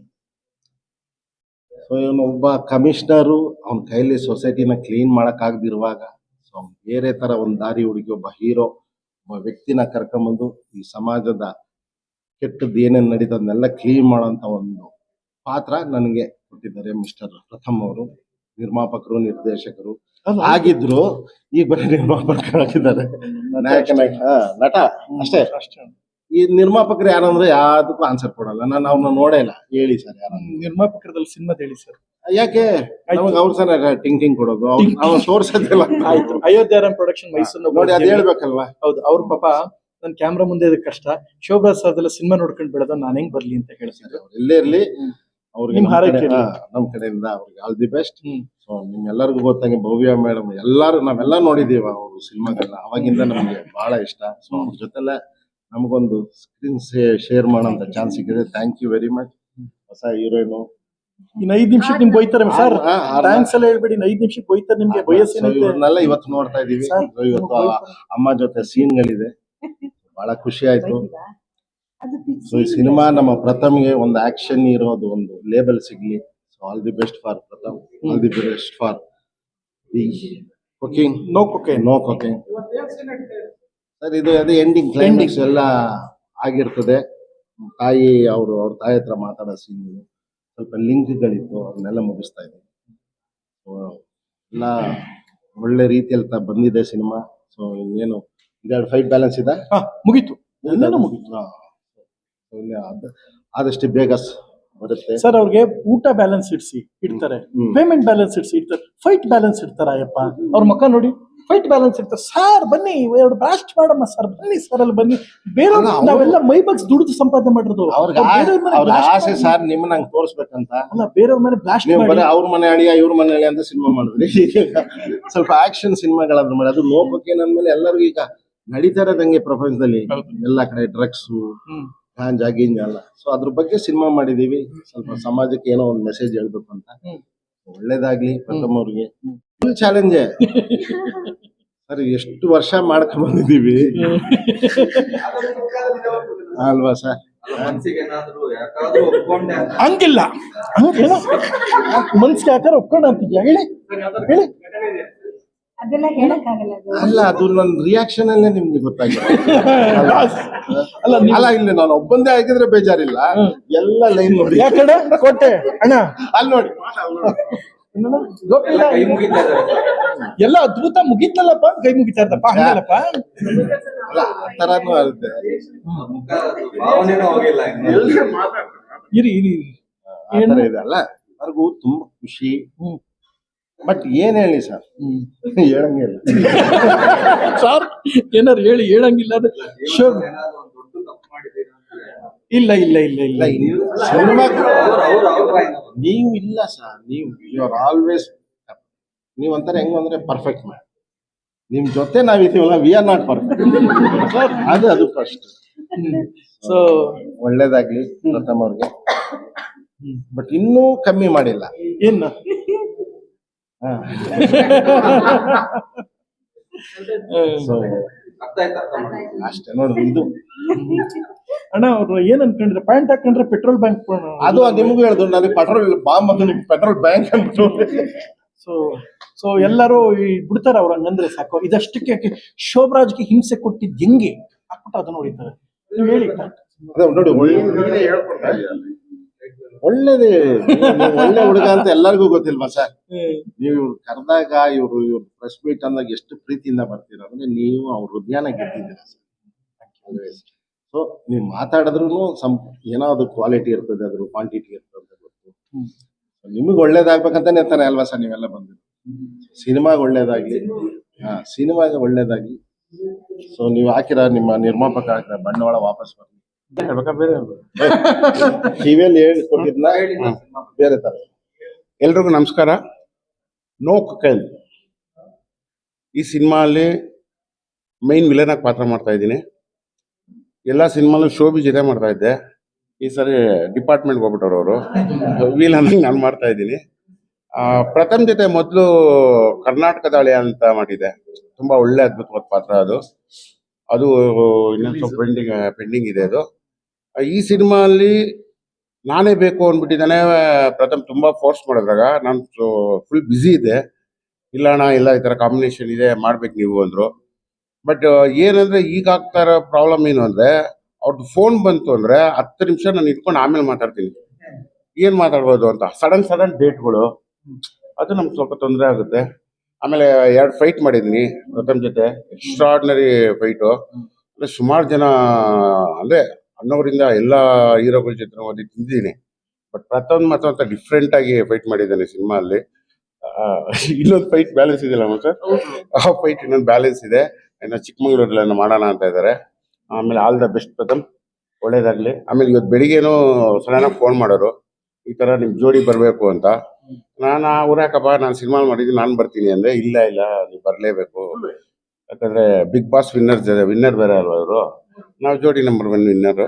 ಸೊ ಇವನು ಒಬ್ಬ ಕಮಿಷನರು, ಅವನ ಕೈಲಿ ಸೊಸೈಟಿನ ಕ್ಲೀನ್ ಮಾಡಕ್ ಆಗದಿರುವಾಗ ಸೊ ಬೇರೆ ತರ ಒಂದು ದಾರಿ ಹುಡುಗಿ ಒಬ್ಬ ಹೀರೋ, ಒಬ್ಬ ವ್ಯಕ್ತಿನ ಕರ್ಕೊಂಬಂದು ಈ ಸಮಾಜದ ಕೆಟ್ಟದ್ದು ಏನೇನು ನಡೀತದೆ ಅದನ್ನೆಲ್ಲ ಕ್ಲೀನ್ ಮಾಡೋಂಥ ಒಂದು ಪಾತ್ರ ನನಗೆ ಕೊಟ್ಟಿದ್ದಾರೆ ಮಿಸ್ಟರ್ ಪ್ರಥಮ್ ಅವರು. ನಿರ್ಮಾಪಕರು, ನಿರ್ದೇಶಕರು ಆಗಿದ್ರು, ಈಗ ಬರೀ ನಿರ್ಮಾಪಕರಾಗಿದ್ದಾರೆ. ನಟ ಅಷ್ಟೇ. ಈ ನಿರ್ಮಾಪಕರು ಯಾರಂದ್ರೆ ಯಾವ್ದಕ್ಕೂ ಆನ್ಸರ್ ಕೊಡಲ್ಲ. ನಾನು ಅವ್ರನ್ನ ನೋಡೇ ಇಲ್ಲ. ಹೇಳಿ ಸರ್, ಯಾರು ನಿರ್ಮಾಪಕರಲ್ಲಿ ಸಿನಿಮಾದ ಹೇಳಿ ಸರ್. ಯಾಕೆ ನಮಗೆ ಅವ್ರ ಸರ್ ಟಿಂಕಿಂಗ್ ಕೊಡೋದು, ಅವ್ರು ತೋರ್ಸೋದಿಲ್ಲ. ಆಯ್ತು, ಅಯೋಧ್ಯಾರಾಮ್ ಪ್ರೊಡಕ್ಷನ್ ಮೈಸೂರು ನೋಡಿ, ಅದ್ ಹೇಳ್ಬೇಕಲ್ವಾ. ಹೌದು, ಅವ್ರ ಪಾಪ ನನ್ ಕ್ಯಾಮ್ರಾ ಮುಂದೆ ಇದಕ್ಕೆ ಕಷ್ಟ. ಶೋಭರಾಜ್ ಸರ್ದೆಲ್ಲ ಸಿನಿಮಾ ನೋಡ್ಕೊಂಡು ಬೆಳೆದ ನಾನು ಹೆಂಗ್ ಬರ್ಲಿ ಅಂತ ಹೇಳ್ತಿದ್ರು. ಎಲ್ಲೇ ಇರ್ಲಿ, ಅವ್ರಿಗೆ ನಿಮ್ ಹಾರೈಕೆ ನಮ್ ಕಡೆಯಿಂದ ಅವ್ರಿಗೆ ಆಲ್ ದಿ ಬೆಸ್ಟ್. ಸೊ ನಿಮ್ಗೆಲ್ಲರಿಗೂ ಗೊತ್ತಂಗೆ ಭವ್ಯ ಮೇಡಮ್ ನಾವೆಲ್ಲ ನೋಡಿದೀವಿ ಅವ್ರ ಸಿನಿಮಾಗಳನ್ನ. ಅವಾಗಿಂದ ನಮ್ಗೆ ಬಹಳ ಇಷ್ಟ. ಸೊ ಅವ್ರ ಜೊತೆಲ್ಲ ನಮಗೊಂದು ಸ್ಕ್ರೀನ್ ಶೇರ್ ಮಾಡೋಂತ ಚಾನ್ಸ್ ಸಿಕ್ಕಿದೆ. Thank you very much. ಹೊಸ ಹೀರೋಯಿನು ಇನ್ನು 5 ನಿಮಿಷಕ್ಕೆ ನಿಮ್ಗೆ ಬೈತಾರೆ ಸರ್. ಥ್ಯಾಂಕ್ಸ್ ಎಲ್ಲ ಹೇಳ್ಬೇಡಿ, ಇನ್ನು 5 ನಿಮಿಷಕ್ಕೆ ಬೈತಾರೆ ನಿಮ್ಗೆ. ಇವ್ರನ್ನೆಲ್ಲ ಇವತ್ತು ನೋಡ್ತಾ ಇದೀವಿ. ಇವತ್ತು ಅಮ್ಮ ಜೊತೆ ಸೀನ್ಗಳಿದೆ, ಬಹಳ ಖುಷಿ ಆಯ್ತು. ಸೊ ಈ ಸಿನಿಮಾ ನಮ್ಮ ಪ್ರಥಮ್ಗೆ ಒಂದು ಆಕ್ಷನ್ ಇರೋದು ಒಂದು ಲೇಬಲ್ ಸಿಗ್ಲಿ. So all the best for Pratham, all the best for the cooking. No cooking sir, ಇದು ಅದೇ ಎಂಡಿಂಗ್ ಕ್ಲೈಮ್ಯಾಕ್ಸ್ ಎಲ್ಲ ಆಗಿರ್ತದೆ. ತಾಯಿ ಅವ್ರ ತಾಯಿ ಹತ್ರ ಮಾತಾಡೋ ಸೀನ್, ಸ್ವಲ್ಪ ಲಿಂಕ್ಗಳಿತ್ತು, ಅದನ್ನೆಲ್ಲ ಮುಗಿಸ್ತಾ ಇದ್ದೀವಿ. ಸೊ ಎಲ್ಲ ಒಳ್ಳೆ ರೀತಿಯಲ್ಲಿ ಬಂದಿದೆ ಸಿನಿಮಾ. ಸೊ ಇನ್ನೇನು 2 ಫೈಟ್ ಬ್ಯಾಲೆನ್ಸ್ ಇದೆ, ಮುಗೀತು, ಎಲ್ಲನೂ ಮುಗೀತು. ಆದಷ್ಟು ಬೇಗ ಬರುತ್ತೆ ಸರ್. ಅವ್ರಿಗೆ ಊಟ ಬ್ಯಾಲೆನ್ಸ್ ಇಡ್ತಾರೆ, ಪೇಮೆಂಟ್ ಬ್ಯಾಲೆನ್ಸ್ ಇಡ್ತಾರೆ, ಫೈಟ್ ಬ್ಯಾಲೆನ್ಸ್ ಇಡ್ತಾರ. ಅಯ್ಯಪ್ಪ, ಅವ್ರ ಮುಖ ನೋಡಿ, ಫೈಟ್ ಬ್ಯಾಲೆನ್ಸ್ ಇರ್ತಾರೆ. ಸರ್ ಬನ್ನಿ, ಎರಡು ಬ್ಲಾಸ್ಟ್ ಮಾಡಮ್ಮ ಸರ್, ಬನ್ನಿ ಸರ್, ಅಲ್ಲಿ ಬನ್ನಿ. ಬೇರೆ ನಾವೆಲ್ಲ ಮೈ ಬಗ್ಸ್ ದುಡಿದು ಸಂಪಾದನೆ ಮಾಡಿರೋದು. ಅವ್ರ ಆಸೆ ಸರ್ ನಿಮ್ಮನ್ನ ನಂಗೆ ತೋರಿಸ್ಬೇಕಂತ ಅಲ್ಲ, ಬೇರೆಯವ್ರ ಮನೆ ಬ್ಲಾಸ್ಟ್ ಮಾಡಿ ಅವ್ರ ಮನೆ ಅಳಿಯ ಇವ್ರ ಮನೆ ಅಳಿಯ ಅಂತ ಸಿನಿಮಾ ಮಾಡಿದ್ರಿ. ಸ್ವಲ್ಪ ಆಕ್ಷನ್ ಸಿನಿಮಾಗಳಾದ್ರು ಮಾಡಿ, ಅದು ನೋಡ್ಬೇಕೆ ಅಂದ್ಮೇಲೆ ಎಲ್ಲರಿಗೂ ಈಗ ನಡೀತಾ ಇರೋದಂಗೆ ಪ್ರಪಂಚದಲ್ಲಿ ಎಲ್ಲಾ ಕಡೆ ಡ್ರಗ್ಸ್, ಗಾಂಜಾ ಎಲ್ಲ. ಸೊ ಅದ್ರ ಬಗ್ಗೆ ಸಿನಿಮಾ ಮಾಡಿದೀವಿ. ಸ್ವಲ್ಪ ಸಮಾಜಕ್ಕೆ ಏನೋ ಒಂದು ಮೆಸೇಜ್ ಹೇಳ್ಬೇಕು ಅಂತ. ಒಳ್ಳೇದಾಗ್ಲಿ ಪ್ರಥಮ್ ಅವ್ರಿಗೆ. Full challenge sir. ಎಷ್ಟು ವರ್ಷ ಮಾಡ್ಕೊಂಡ್ ಬಂದಿದೀವಿ ಅಲ್ವಾ ಸರ್? ಹಂಗಿಲ್ಲ, ಮನ್ಸಿಗೆ ಯಾಕಾರ ಒಪ್ಕೊಂಡ ಅಂತಿದ್ಯಾ? ಹೇಳಿ ಹೇಳಿ. ಅದೆಲ್ಲ ಹೇಳಕ್ಕಾಗಲ್ಲ. ಅಲ್ಲ, ಅದು ನನ್ನ ರಿಯಾಕ್ಷನ್ ಅಲ್ಲೇ ನಿಮ್ಗೆ ಗೊತ್ತಾಗಿದೆ. ಅಲ್ಲ ಇಲ್ಲ, ನಾನು ಒಬ್ಬಂದೇ ಆಗಿದ್ರೆ ಬೇಜಾರಿಲ್ಲ. ಎಲ್ಲ ಲೈನ್ ನೋಡಿ. ಯಾಕಡೆ ಕೊಟ್ಟೆ ಅಣ್ಣ, ಅಲ್ಲಿ ನೋಡಿ, ಎಲ್ಲ ಅದ್ಭುತ ಮುಗೀತಲ್ಲಪ್ಪ, ಕೈ ಮುಗಿತಾ ಇರ್ತಪ್ಪ. ಹಂಗಲ್ಲಪ್ಪ, ಅಲ್ಲ ಆ ತರಾನು ಆಗುತ್ತೆ. ಇರಿ ಆ ತರ ಇದೆ ಅಲ್ಲ. ನನಗೂ ತುಂಬಾ ಖುಷಿ. ಬಟ್ ಏನ್ ಹೇಳಿ ಸರ್, ಹೇಳಂಗಿಲ್ಲ ಸರ್. ಏನಾರು ಹೇಳಂಗಿಲ್ಲ. ಇಲ್ಲ ಇಲ್ಲ ಇಲ್ಲ ಇಲ್ಲ ಸಿನಿಮಾ ನೀವು ಇಲ್ಲ ಸರ್. ನೀವು ಯು ಆರ್ ಆಲ್ವೇಸ್, ನೀವು ಅಂತಾರೆ ಹೆಂಗ ಅಂದ್ರೆ ಪರ್ಫೆಕ್ಟ್ ಮ್ಯಾನ್. ನಿಮ್ ಜೊತೆ ನಾವಿದೀವಲ್ಲ, ವಿ ಆರ್ ನಾಟ್ ಪರ್ಫೆಕ್ಟ್. ಅದು ಫಸ್ಟ್. ಸೊ ಒಳ್ಳೇದಾಗ್ಲಿ ಪ್ರಥಮ್ ಅವ್ರಿಗೆ. ಬಟ್ ಇನ್ನೂ ಕಮ್ಮಿ ಮಾಡಿಲ್ಲ. ಏನು ಸೊ ಅಷ್ಟೇ ನೋಡಿ. ಇದು ಅಣ್ಣ, ಅವ್ರು ಏನ್ ಅನ್ಕೊಂಡ್ರೆ, ಪ್ಯಾಂಟ್ ಹಾಕೊಂಡ್ರೆ ಪೆಟ್ರೋಲ್ ಬ್ಯಾಂಕ್. ಅದು ನಿಮಗೂ ಹೇಳಿದ್ರು, ನನಗೆ ಪೆಟ್ರೋಲ್ ಬಾಂಬ್ ಅಂತ, ನಿಮ್ಗೆ ಪೆಟ್ರೋಲ್ ಬ್ಯಾಂಕ್ ಅಂದ್ಬಿಟ್ಟು. ಸೊ ಎಲ್ಲರೂ ಬಿಡ್ತಾರೆ ಅವ್ರ ಹಂಗಂದ್ರೆ ಸಾಕು. ಇದಷ್ಟಕ್ಕೆ ಶೋಭರಾಜ್ಗೆ ಹಿಂಸೆ ಕೊಟ್ಟಿದ್ ಹೆಂಗೆ ಹಾಕ್ಬಿಟ್ಟು ಅದನ್ನ ಹೊಡಿತಾರೆ. ನೀವು ಹೇಳಿ ನೋಡಿ. ಒಳ್ಳೇದೇ, ಒಳ್ಳೆ ಹುಡುಗ ಅಂತ ಎಲ್ಲರಿಗೂ ಗೊತ್ತಿಲ್ವಾ ಸರ್? ನೀವು ಕರೆದಾಗ ಇವ್ರು ಪ್ರೆಸ್ ಮೀಟ್ ಅಂದಾಗ ಎಷ್ಟು ಪ್ರೀತಿಯಿಂದ ಬರ್ತೀರ ಅಂದ್ರೆ, ನೀವು ಅವ್ರ ಹೃದಯನ ಗೆದ್ದಿದ್ದೀರ ಸರ್. ಸೊ ನೀವು ಮಾತಾಡಿದ್ರು ಏನೋ ಅದು ಕ್ವಾಲಿಟಿ ಇರ್ತದೆ, ಅದ್ರ ಕ್ವಾಂಟಿಟಿ ಇರ್ತದೆ ಅಂತ ಗೊತ್ತು. ನಿಮಗೆ ಒಳ್ಳೇದಾಗ್ಬೇಕಂತಾನೆ ಇರ್ತಾನೆ ಅಲ್ವಾ ಸರ್ ನೀವೆಲ್ಲ ಬಂದಿದ್ದು. ಸಿನಿಮಾಗೆ ಒಳ್ಳೇದಾಗ್ಲಿ, ಸಿನಿಮಾಗೆ ಒಳ್ಳೇದಾಗ್ಲಿ. ಸೊ ನೀವು ಹಾಕಿರೋ ನಿಮ್ಮ ನಿರ್ಮಾಪಕ ಹಾಕಿರೋ ಬಂಡವಾಳ ವಾಪಸ್ ಬರ್ಲಿ. ಟಿವಿಯಲ್ಲಿ ಹೇಳ್ಕೊಟ್ಟಿದ್ನ ಬೇರೆ ತರ. ಎಲ್ರಿಗೂ ನಮಸ್ಕಾರ. ನೋ ಕುಕಿಂಗ್ ಈ ಸಿನಿಮಾಲ್ಲಿ ಮೈನ್ ವಿಲನ್ ಆಗಿ ಪಾತ್ರ ಮಾಡ್ತಾ ಇದ್ದೀನಿ. ಎಲ್ಲ ಸಿನಿಮಾಲು ಶೋಭಿ ಜೊತೆ ಮಾಡ್ತಾ ಇದ್ದೆ. ಈ ಸರಿ ಡಿಪಾರ್ಟ್ಮೆಂಟ್ಗೆ ಹೋಗ್ಬಿಟ್ಟವ್ರು ಅವರು. ವೀಲನ್ ನಾನು ಮಾಡ್ತಾ ಇದ್ದೀನಿ. ಪ್ರಥಮ್ ಜೊತೆ ಮೊದಲು ಕರ್ನಾಟಕದ ಹಳೆ ಅಂತ ಮಾಡಿದೆ. ತುಂಬಾ ಒಳ್ಳೆ ಅದ್ಭುತವಾದ ಪಾತ್ರ ಅದು. ಅದು ಇನ್ನೊಂದು ಸ್ವಲ್ಪ ಪೆಂಡಿಂಗ್ ಇದೆ ಅದು. ಈ ಸಿನಿಮಾ ಅಲ್ಲಿ ನಾನೇ ಬೇಕು ಅಂದ್ಬಿಟ್ಟಿದ್ದಾನೆ. ಪ್ರಥಮ್ ತುಂಬಾ ಫೋರ್ಸ್ ಮಾಡಿದ್ರಾಗ ನಾನು ಫುಲ್ ಬ್ಯುಸಿ ಇದ್ದೆ. ಇಲ್ಲ ಅಣ್ಣ ಇಲ್ಲ ಈ ತರ ಕಾಂಬಿನೇಷನ್ ಇದೆ ಮಾಡ್ಬೇಕು ನೀವು ಅಂದ್ರು. ಬಟ್ ಏನಂದ್ರೆ ಈಗ ಆಗ್ತಾ ಇರೋ ಪ್ರಾಬ್ಲಮ್ ಏನು ಅಂದ್ರೆ ಅವ್ರದ್ದು ಫೋನ್ ಬಂತು ಅಂದ್ರೆ 10 ನಿಮಿಷ ನಾನು ಇಟ್ಕೊಂಡು ಆಮೇಲೆ ಮಾತಾಡ್ತೀನಿ. ಏನ್ ಮಾತಾಡ್ಬೋದು ಅಂತ ಸಡನ್ ಡೇಟ್ಗಳು, ಅದು ನಮ್ಗೆ ಸ್ವಲ್ಪ ತೊಂದರೆ ಆಗುತ್ತೆ. ಆಮೇಲೆ 2 ಫೈಟ್ ಮಾಡಿದ್ದೀನಿ ಪ್ರಥಮ್ ಜೊತೆ, ಎಕ್ಸ್ಟ್ರಾರ್ಡಿನರಿ ಫೈಟು. ಅಂದ್ರೆ ಸುಮಾರು ಜನ ಅಂದ್ರೆ ಅಣ್ಣವರಿಂದ ಎಲ್ಲ ಹೀರೋಗಳ ಜೊತೆ ಓದಿ ತಿಂದಿದ್ದೀನಿ. ಬಟ್ ಪ್ರಥಮ್ ಮಾತ್ರ ಅಂತ ಡಿಫ್ರೆಂಟ್ ಆಗಿ ಫೈಟ್ ಮಾಡಿದ್ದಾನೆ ಸಿನಿಮಾ ಅಲ್ಲಿ. ಇನ್ನೊಂದು ಫೈಟ್ ಬ್ಯಾಲೆನ್ಸ್ ಇದೆಯಲ್ಲ ಸರ್, ಆ ಫೈಟ್ ಇನ್ನೊಂದು ಬ್ಯಾಲೆನ್ಸ್ ಇದೆ. ಇನ್ನು ಚಿಕ್ಕಮಂಗ್ಳೂರಲ್ಲಿ ಮಾಡೋಣ ಅಂತ ಇದ್ದಾರೆ. ಆಮೇಲೆ ಆಲ್ ದ ಬೆಸ್ಟ್ ಪ್ರಥಮ್, ಒಳ್ಳೇದಾಗ್ಲಿ. ಆಮೇಲೆ ಇವತ್ತು ಬೆಳಿಗ್ಗೆನೂ ಸಡನ್ ಫೋನ್ ಮಾಡೋರು, ಈ ತರ ನಿಮ್ ಜೋಡಿ ಬರಬೇಕು ಅಂತ. ನಾನು ಊರಾಕಪ್ಪ ನಾನು ಸಿನಿಮಾ ಮಾಡಿದ್ದೀನಿ ನಾನು ಬರ್ತೀನಿ ಅಂದ್ರೆ, ಇಲ್ಲ ನೀವು ಬರಲೇಬೇಕು, ಯಾಕಂದ್ರೆ ಬಿಗ್ ಬಾಸ್ ವಿನ್ನರ್ ಬೇರೆ ಅಲ್ವಾ ಇವರು, ನಾವು ಜೋಡಿ ನಂಬರ್ 1 ವಿನ್ನರ್.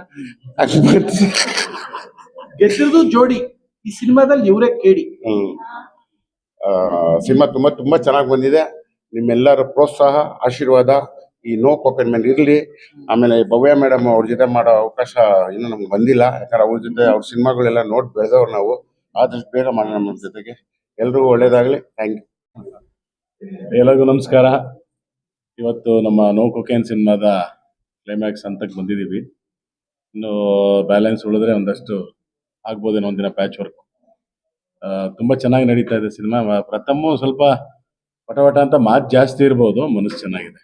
ಗೆದ್ದಿರೋದು ಜೋಡಿ, ಈ ಸಿನಿಮಾದಲ್ಲಿ ಇವರೇ ಕೇಳಿ. ಸಿನಿಮಾ ತುಂಬಾ ಚೆನ್ನಾಗಿ ಬಂದಿದೆ. ನಿಮ್ಮೆಲ್ಲರ ಪ್ರೋತ್ಸಾಹ ಆಶೀರ್ವಾದ ಈ ನೋ ಕೋಪನ್ ಮೇಲೆ ಇರಲಿ. ಆಮೇಲೆ ಭವ್ಯ ಮೇಡಮ್ ಅವ್ರ ಜೊತೆ ಮಾಡೋ ಅವಕಾಶ ಇನ್ನೂ ನಮ್ಗೆ ಬಂದಿಲ್ಲ, ಯಾಕಂದ್ರೆ ಅವ್ರ ಜೊತೆ ಅವ್ರ ಸಿನಿಮಾಗಳೆಲ್ಲ ನೋಡಿ ಬೆಳೆದವ್ರು ನಾವು. ಆದಷ್ಟು ಬೇಗ ಮಾಡೋಣ ನಮ್ಮ ಜೊತೆಗೆ. ಎಲ್ರಿಗೂ ಒಳ್ಳೇದಾಗ್ಲಿ. Thank you. ಎಲ್ಲರಿಗೂ ನಮಸ್ಕಾರ. ಇವತ್ತು ನಮ್ಮ ನೋ ಕೊಕೇನ್ ಸಿನಿಮಾದ ಕ್ಲೈಮ್ಯಾಕ್ಸ್ ಹಂತಕ್ಕೆ ಬಂದಿದ್ದೀವಿ. ಇನ್ನು ಬ್ಯಾಲೆನ್ಸ್ ಉಳಿದ್ರೆ ಒಂದಷ್ಟು ಆಗ್ಬೋದೇನೋ ಒಂದಿನ ಪ್ಯಾಚ್ ವರ್ಕ್. ತುಂಬ ಚೆನ್ನಾಗಿ ನಡೀತಾ ಇದೆ ಸಿನಿಮಾ. ಪ್ರಥಮ ಸ್ವಲ್ಪ ಪಟ ಅಂತ ಮಾತು ಜಾಸ್ತಿ ಇರ್ಬೋದು, ಮನಸ್ಸು ಚೆನ್ನಾಗಿದೆ.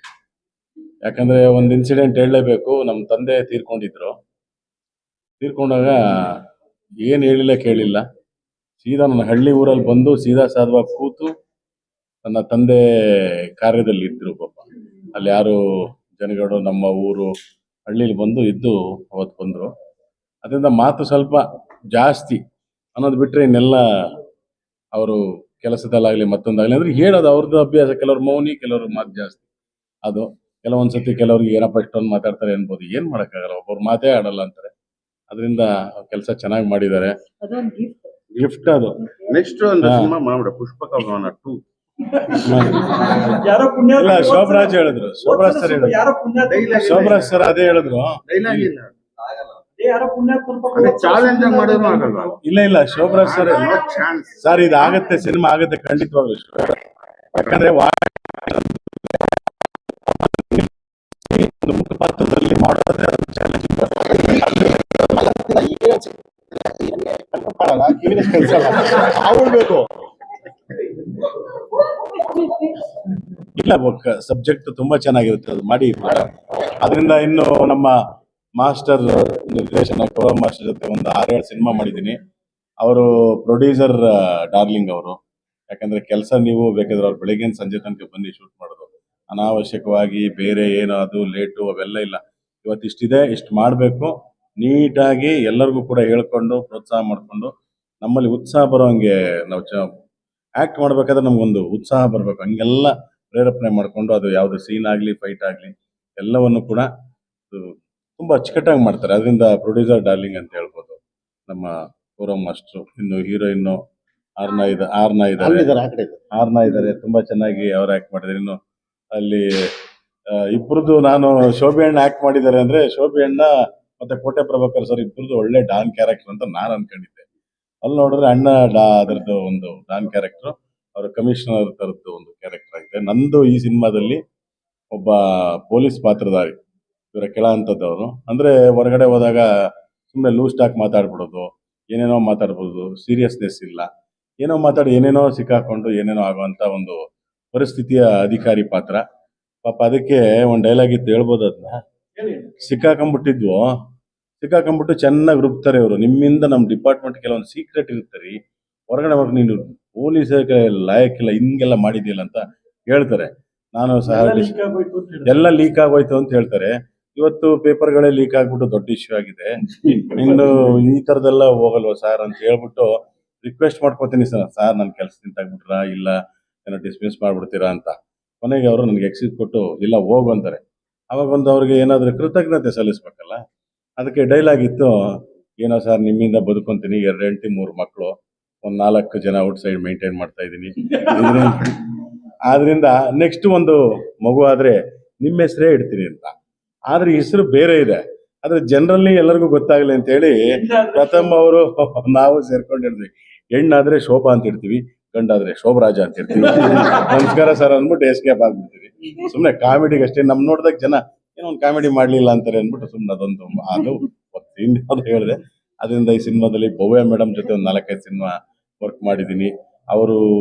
ಯಾಕಂದರೆ ಒಂದು ಇನ್ಸಿಡೆಂಟ್ ಹೇಳಲೇಬೇಕು. ನಮ್ಮ ತಂದೆ ತೀರ್ಕೊಂಡಾಗ ಏನು ಹೇಳಿಲ್ಲ ಕೇಳಿಲ್ಲ, ಸೀದಾ ನನ್ನ ಹಳ್ಳಿ ಊರಲ್ಲಿ ಬಂದು ಸೀದಾ ಸಾಧವಾಗಿ ಕೂತು ನನ್ನ ತಂದೆ ಕಾರ್ಯದಲ್ಲಿ ಇದ್ರು. ಪಾಪ ಅಲ್ಲಿ ಯಾರು ಜನಗಳು ನಮ್ಮ ಊರು ಹಳ್ಳಿಲಿ ಬಂದು ಇದ್ದು ಅವತ್ತು ಬಂದರು. ಅದರಿಂದ ಮಾತು ಸ್ವಲ್ಪ ಜಾಸ್ತಿ ಅನ್ನೋದು ಬಿಟ್ಟರೆ ಇನ್ನೆಲ್ಲ ಅವರು ಕೆಲಸದಲ್ಲಾಗಲಿ ಮತ್ತೊಂದಾಗಲಿ ಅಂದರೆ ಹೇಳೋದು ಅವ್ರದ್ದು ಅಭ್ಯಾಸ. ಕೆಲವ್ರು ಮೌನಿ, ಕೆಲವರು ಮಾತು ಜಾಸ್ತಿ. ಅದು ಕೆಲವೊಂದ್ಸತಿ ಕೆಲವ್ರಿಗೆ ಏನಪ್ಪ ಇಷ್ಟೊಂದು ಮಾತಾಡ್ತಾರೆ ಅನ್ಬೋದು, ಏನು ಮಾಡೋಕ್ಕಾಗಲ್ಲ, ಒಬ್ಬರು ಮಾತೇ ಆಡಲ್ಲ ಅಂತಾರೆ. ಅದರಿಂದ ಕೆಲಸ ಚೆನ್ನಾಗಿ ಮಾಡಿದ್ದಾರೆ. ಅದೊಂದು ಗಿಫ್ಟ್ ಅದು. ನೆಕ್ಸ್ಟ್ ಒಂದು ಸಿನಿಮಾ ಮಾಡ್ಬಿಡ, ಪುಷ್ಪಕ 2. ಯಾರೋ ಪುಣ್ಯ ಇಲ್ಲ, ಶೋಭರಾಜ್ ಹೇಳಿದ್ರು, ಶೋಭರಾಜ್ ಸರ್ ಹೇಳಿದ್ರು, ಯಾರೋ ಪುಣ್ಯ ಶೋಭರಾಜ್ ಸರ್ ಅದೇ ಹೇಳಿದ್ರು. ಯಾರೋ ಪುಣ್ಯ ಚಾಲೆಂಜ್ ಮಾಡೋದು ಆಗಲ್ವಾ? ಇಲ್ಲ ಶೋಭರಾಜ್ ಸರ್ ಚಾನ್ಸ್ ಸರ್ ಇದಾಗತ್ತೆ, ಸಿನಿಮಾ ಆಗತ್ತೆ ಖಂಡಿತವಾಗ್ಲು. ಯಾಕಂದ್ರೆ ಮುಖ್ಯ ಪಾತ್ರದಲ್ಲಿ ಮಾಡೋದ್ರೆ ಬೇಕು. ಇಲ್ಲ, ಸಬ್ಜೆಕ್ಟ್ ತುಂಬಾ ಚೆನ್ನಾಗಿರುತ್ತೆ, ಅದು ಮಾಡಿ. ಅದರಿಂದ ಇನ್ನು ನಮ್ಮ ಮಾಸ್ಟರ್ ನಿರ್ದೇಶನ ಗೌರವ್ ಮಾಸ್ಟರ್ ಜೊತೆ ಒಂದು 6-7 ಸಿನಿಮಾ ಮಾಡಿದ್ದೀನಿ. ಅವರು ಪ್ರೊಡ್ಯೂಸರ್ ಡಾರ್ಲಿಂಗ್ ಅವರು. ಯಾಕಂದ್ರೆ ಕೆಲಸ ನೀವು ಬೇಕಾದ್ರೆ ಅವ್ರು ಬೆಳಗ್ಗೆ ಸಂಜೆ ತನಕ ಬನ್ನಿ ಶೂಟ್ ಮಾಡೋದು. ಅನಾವಶ್ಯಕವಾಗಿ ಬೇರೆ ಏನೋ ಅದು ಲೇಟು ಅವೆಲ್ಲ ಇಲ್ಲ. ಇವತ್ತು ಇಷ್ಟಿದೆ, ಇಷ್ಟು ಮಾಡಬೇಕು ನೀಟಾಗಿ ಎಲ್ಲರಿಗೂ ಕೂಡ ಹೇಳ್ಕೊಂಡು ಪ್ರೋತ್ಸಾಹ ಮಾಡಿಕೊಂಡು ನಮ್ಮಲ್ಲಿ ಉತ್ಸಾಹ ಬರೋ ಹಂಗೆ ನಾವು ಆ್ಯಕ್ಟ್ ಮಾಡಬೇಕಾದ್ರೆ ನಮಗೊಂದು ಉತ್ಸಾಹ ಬರಬೇಕು. ಹಂಗೆಲ್ಲ ಪ್ರೇರೇಪಣೆ ಮಾಡಿಕೊಂಡು ಅದು ಯಾವುದೇ ಸೀನ್ ಆಗಲಿ ಫೈಟ್ ಆಗಲಿ ಎಲ್ಲವನ್ನು ಕೂಡ ತುಂಬ ಅಚ್ಚುಕಟ್ಟಾಗಿ ಮಾಡ್ತಾರೆ. ಅದರಿಂದ ಪ್ರೊಡ್ಯೂಸರ್ ಡಾರ್ಲಿಂಗ್ ಅಂತ ಹೇಳ್ಬೋದು ನಮ್ಮ ಗೌರವ್ ಮಾಸ್ಟ್ರು. ಇನ್ನು ಹೀರೋಯಿನ್ನು ಆರ್ನ ಇದ್ದಾರೆ, ತುಂಬ ಚೆನ್ನಾಗಿ ಅವ್ರು ಆ್ಯಕ್ಟ್ ಮಾಡಿದ್ದಾರೆ. ಇನ್ನು ಅಲ್ಲಿ ಇಬ್ಬರದು ನಾನು ಶೋಭೆ ಅಣ್ಣ ಆ್ಯಕ್ಟ್ ಮಾಡಿದ್ದಾರೆ ಅಂದರೆ, ಶೋಭೆ ಅಣ್ಣ ಮತ್ತು ಕೋಟೆ ಪ್ರಭಾಕರ್ ಸರ್ ಇಬ್ಬರದು ಒಳ್ಳೆ ಡಾನ್ ಕ್ಯಾರೆಕ್ಟರ್ ಅಂತ ನಾನು ಅನ್ಕೊಂಡಿದ್ದೆ. ಅಲ್ಲಿ ನೋಡಿದ್ರೆ ಅಣ್ಣ ಅದರದ್ದು ಒಂದು ಡಾನ್ ಕ್ಯಾರೆಕ್ಟರ್, ಅವರ ಕಮಿಷನರ್ ಥರದ್ದು ಒಂದು ಕ್ಯಾರೆಕ್ಟರ್ ಆಗಿದೆ. ನಂದು ಈ ಸಿನಿಮಾದಲ್ಲಿ ಒಬ್ಬ ಪೊಲೀಸ್ ಪಾತ್ರಧಾರಿ, ಇವರ ಕೆಳ ಹಂತದವರು. ಅಂದರೆ ಹೊರಗಡೆ ಹೋದಾಗ ಸುಮ್ಮನೆ ಲೂಸ್ ಟಾಕ್ ಮಾತಾಡ್ಬಿಡೋದು, ಏನೇನೋ ಮಾತಾಡ್ಬೋದು, ಸೀರಿಯಸ್ನೆಸ್ ಇಲ್ಲ, ಏನೋ ಮಾತಾಡಿ ಏನೇನೋ ಸಿಕ್ಕಾಕೊಂಡು ಏನೇನೋ ಆಗುವಂಥ ಒಂದು ಪರಿಸ್ಥಿತಿಯ ಅಧಿಕಾರಿ ಪಾತ್ರ. ಪಾಪ ಅದಕ್ಕೆ ಒಂದು ಡೈಲಾಗ್ ಇತ್ತು, ಹೇಳ್ಬೋದು ಅದನ್ನ. ಸಿಕ್ಕಾಕೊಂಡ್ಬಿಟ್ಟು ಚೆನ್ನಾಗಿ ರುಬ್ತಾರೆ ಇವರು. ನಿಮ್ಮಿಂದ ನಮ್ಮ ಡಿಪಾರ್ಟ್ಮೆಂಟ್ ಕೆಲವೊಂದು ಸೀಕ್ರೆಟ್ ಇರ್ತಾರೆ, ಹೊರಗಡೆ ಹೋಗಿ ನೀನು ಪೊಲೀಸರಿಗೆ ಲಾಯಕ್ಕಿಲ್ಲ, ಹಿಂಗೆಲ್ಲ ಮಾಡಿದ್ಯಲ್ಲ ಅಂತ ಹೇಳ್ತಾರೆ. ನಾನು ಸಹ ಎಲ್ಲ ಲೀಕ್ ಆಗೋಯ್ತು ಅಂತ ಹೇಳ್ತಾರೆ. ಇವತ್ತು ಪೇಪರ್ಗಳೇ ಲೀಕ್ ಆಗ್ಬಿಟ್ಟು ದೊಡ್ಡ ಇಶ್ಯೂ ಆಗಿದೆ. ಇನ್ನು ಈ ಥರದ್ದೆಲ್ಲ ಹೋಗಲ್ವ ಸರ್ ಅಂತ ಹೇಳ್ಬಿಟ್ಟು ರಿಕ್ವೆಸ್ಟ್ ಮಾಡ್ಕೊತೀನಿ, ಸರ್ ನನ್ನ ಕೆಲಸದಿಂದ ತೆಗ್ಬಿಟ್ರಾ, ಇಲ್ಲ ಏನೋ ಡಿಸ್ಮಿಸ್ ಮಾಡಿಬಿಡ್ತೀರಾ ಅಂತ. ಕೊನೆಗೆ ಅವರು ನನಗೆ ಎಕ್ಸಿಟ್ ಕೊಟ್ಟು ಇಲ್ಲ ಹೋಗು ಅಂತಾರೆ. ಅವಾಗ ಒಂದು ಅವ್ರಿಗೆ ಏನಾದರೂ ಕೃತಜ್ಞತೆ ಸಲ್ಲಿಸ್ಬೇಕಲ್ಲ, ಅದಕ್ಕೆ ಡೈಲಾಗ್ ಇತ್ತು, ಏನೋ ಸರ್ ನಿಮ್ಮಿಂದ ಬದುಕೊಂತೀನಿ, 2 ಹೆಂಡತಿ 3 ಮಕ್ಕಳು, ಒಂದು 4 ಜನ ಔಟ್ ಸೈಡ್ ಮೇಂಟೈನ್ ಮಾಡ್ತಾ ಇದ್ದೀನಿ. ಆದ್ರಿಂದ ನೆಕ್ಸ್ಟ್ ಒಂದು ಮಗು ಆದ್ರೆ ನಿಮ್ಮ ಹೆಸರೇ ಇಡ್ತೀನಿ ಅಂತ. ಆದ್ರೆ ಹೆಸರು ಬೇರೆ ಇದೆ, ಆದ್ರೆ ಜನರಲ್ಲಿ ಎಲ್ಲರಿಗೂ ಗೊತ್ತಾಗ್ಲಿ ಅಂತ ಹೇಳಿ ಪ್ರಥಮ್ ಅವರು ನಾವು ಸೇರ್ಕೊಂಡಿರ್ತೀವಿ. ಹೆಣ್ಣಾದ್ರೆ ಶೋಭಾ ಅಂತ ಇಡ್ತೀವಿ, ಗಂಡಾದ್ರೆ ಶೋಭರಾಜ ಅಂತ ಇರ್ತೀವಿ. ನಮಸ್ಕಾರ ಸರ್ ಅಂದ್ಬಿಟ್ಟು ಎಸ್ಕೇಪ್ ಆಗ್ಬಿಡ್ತೀವಿ. ಸುಮ್ಮನೆ ಕಾಮಿಡಿಗೆ ಅಷ್ಟೇ. ನಮ್ ನೋಡಿದಾಗ ಜನ ಏನೋ ಒಂದು ಕಾಮಿಡಿ ಮಾಡ್ಲಿಲ್ಲ ಅಂತಾರೆ ಅಂದ್ಬಿಟ್ಟು ಸುಮ್ಮನೆ ಅದು ಹೇಳಿದೆ. ಅದರಿಂದ ಈ ಸಿನಿಮಾದಲ್ಲಿ ಭವ್ಯ ಮೇಡಮ್ ಜೊತೆ ಒಂದು 4-5 ಸಿನಿಮಾ ವರ್ಕ್ ಮಾಡಿದ್ದೀನಿ. ಅವರು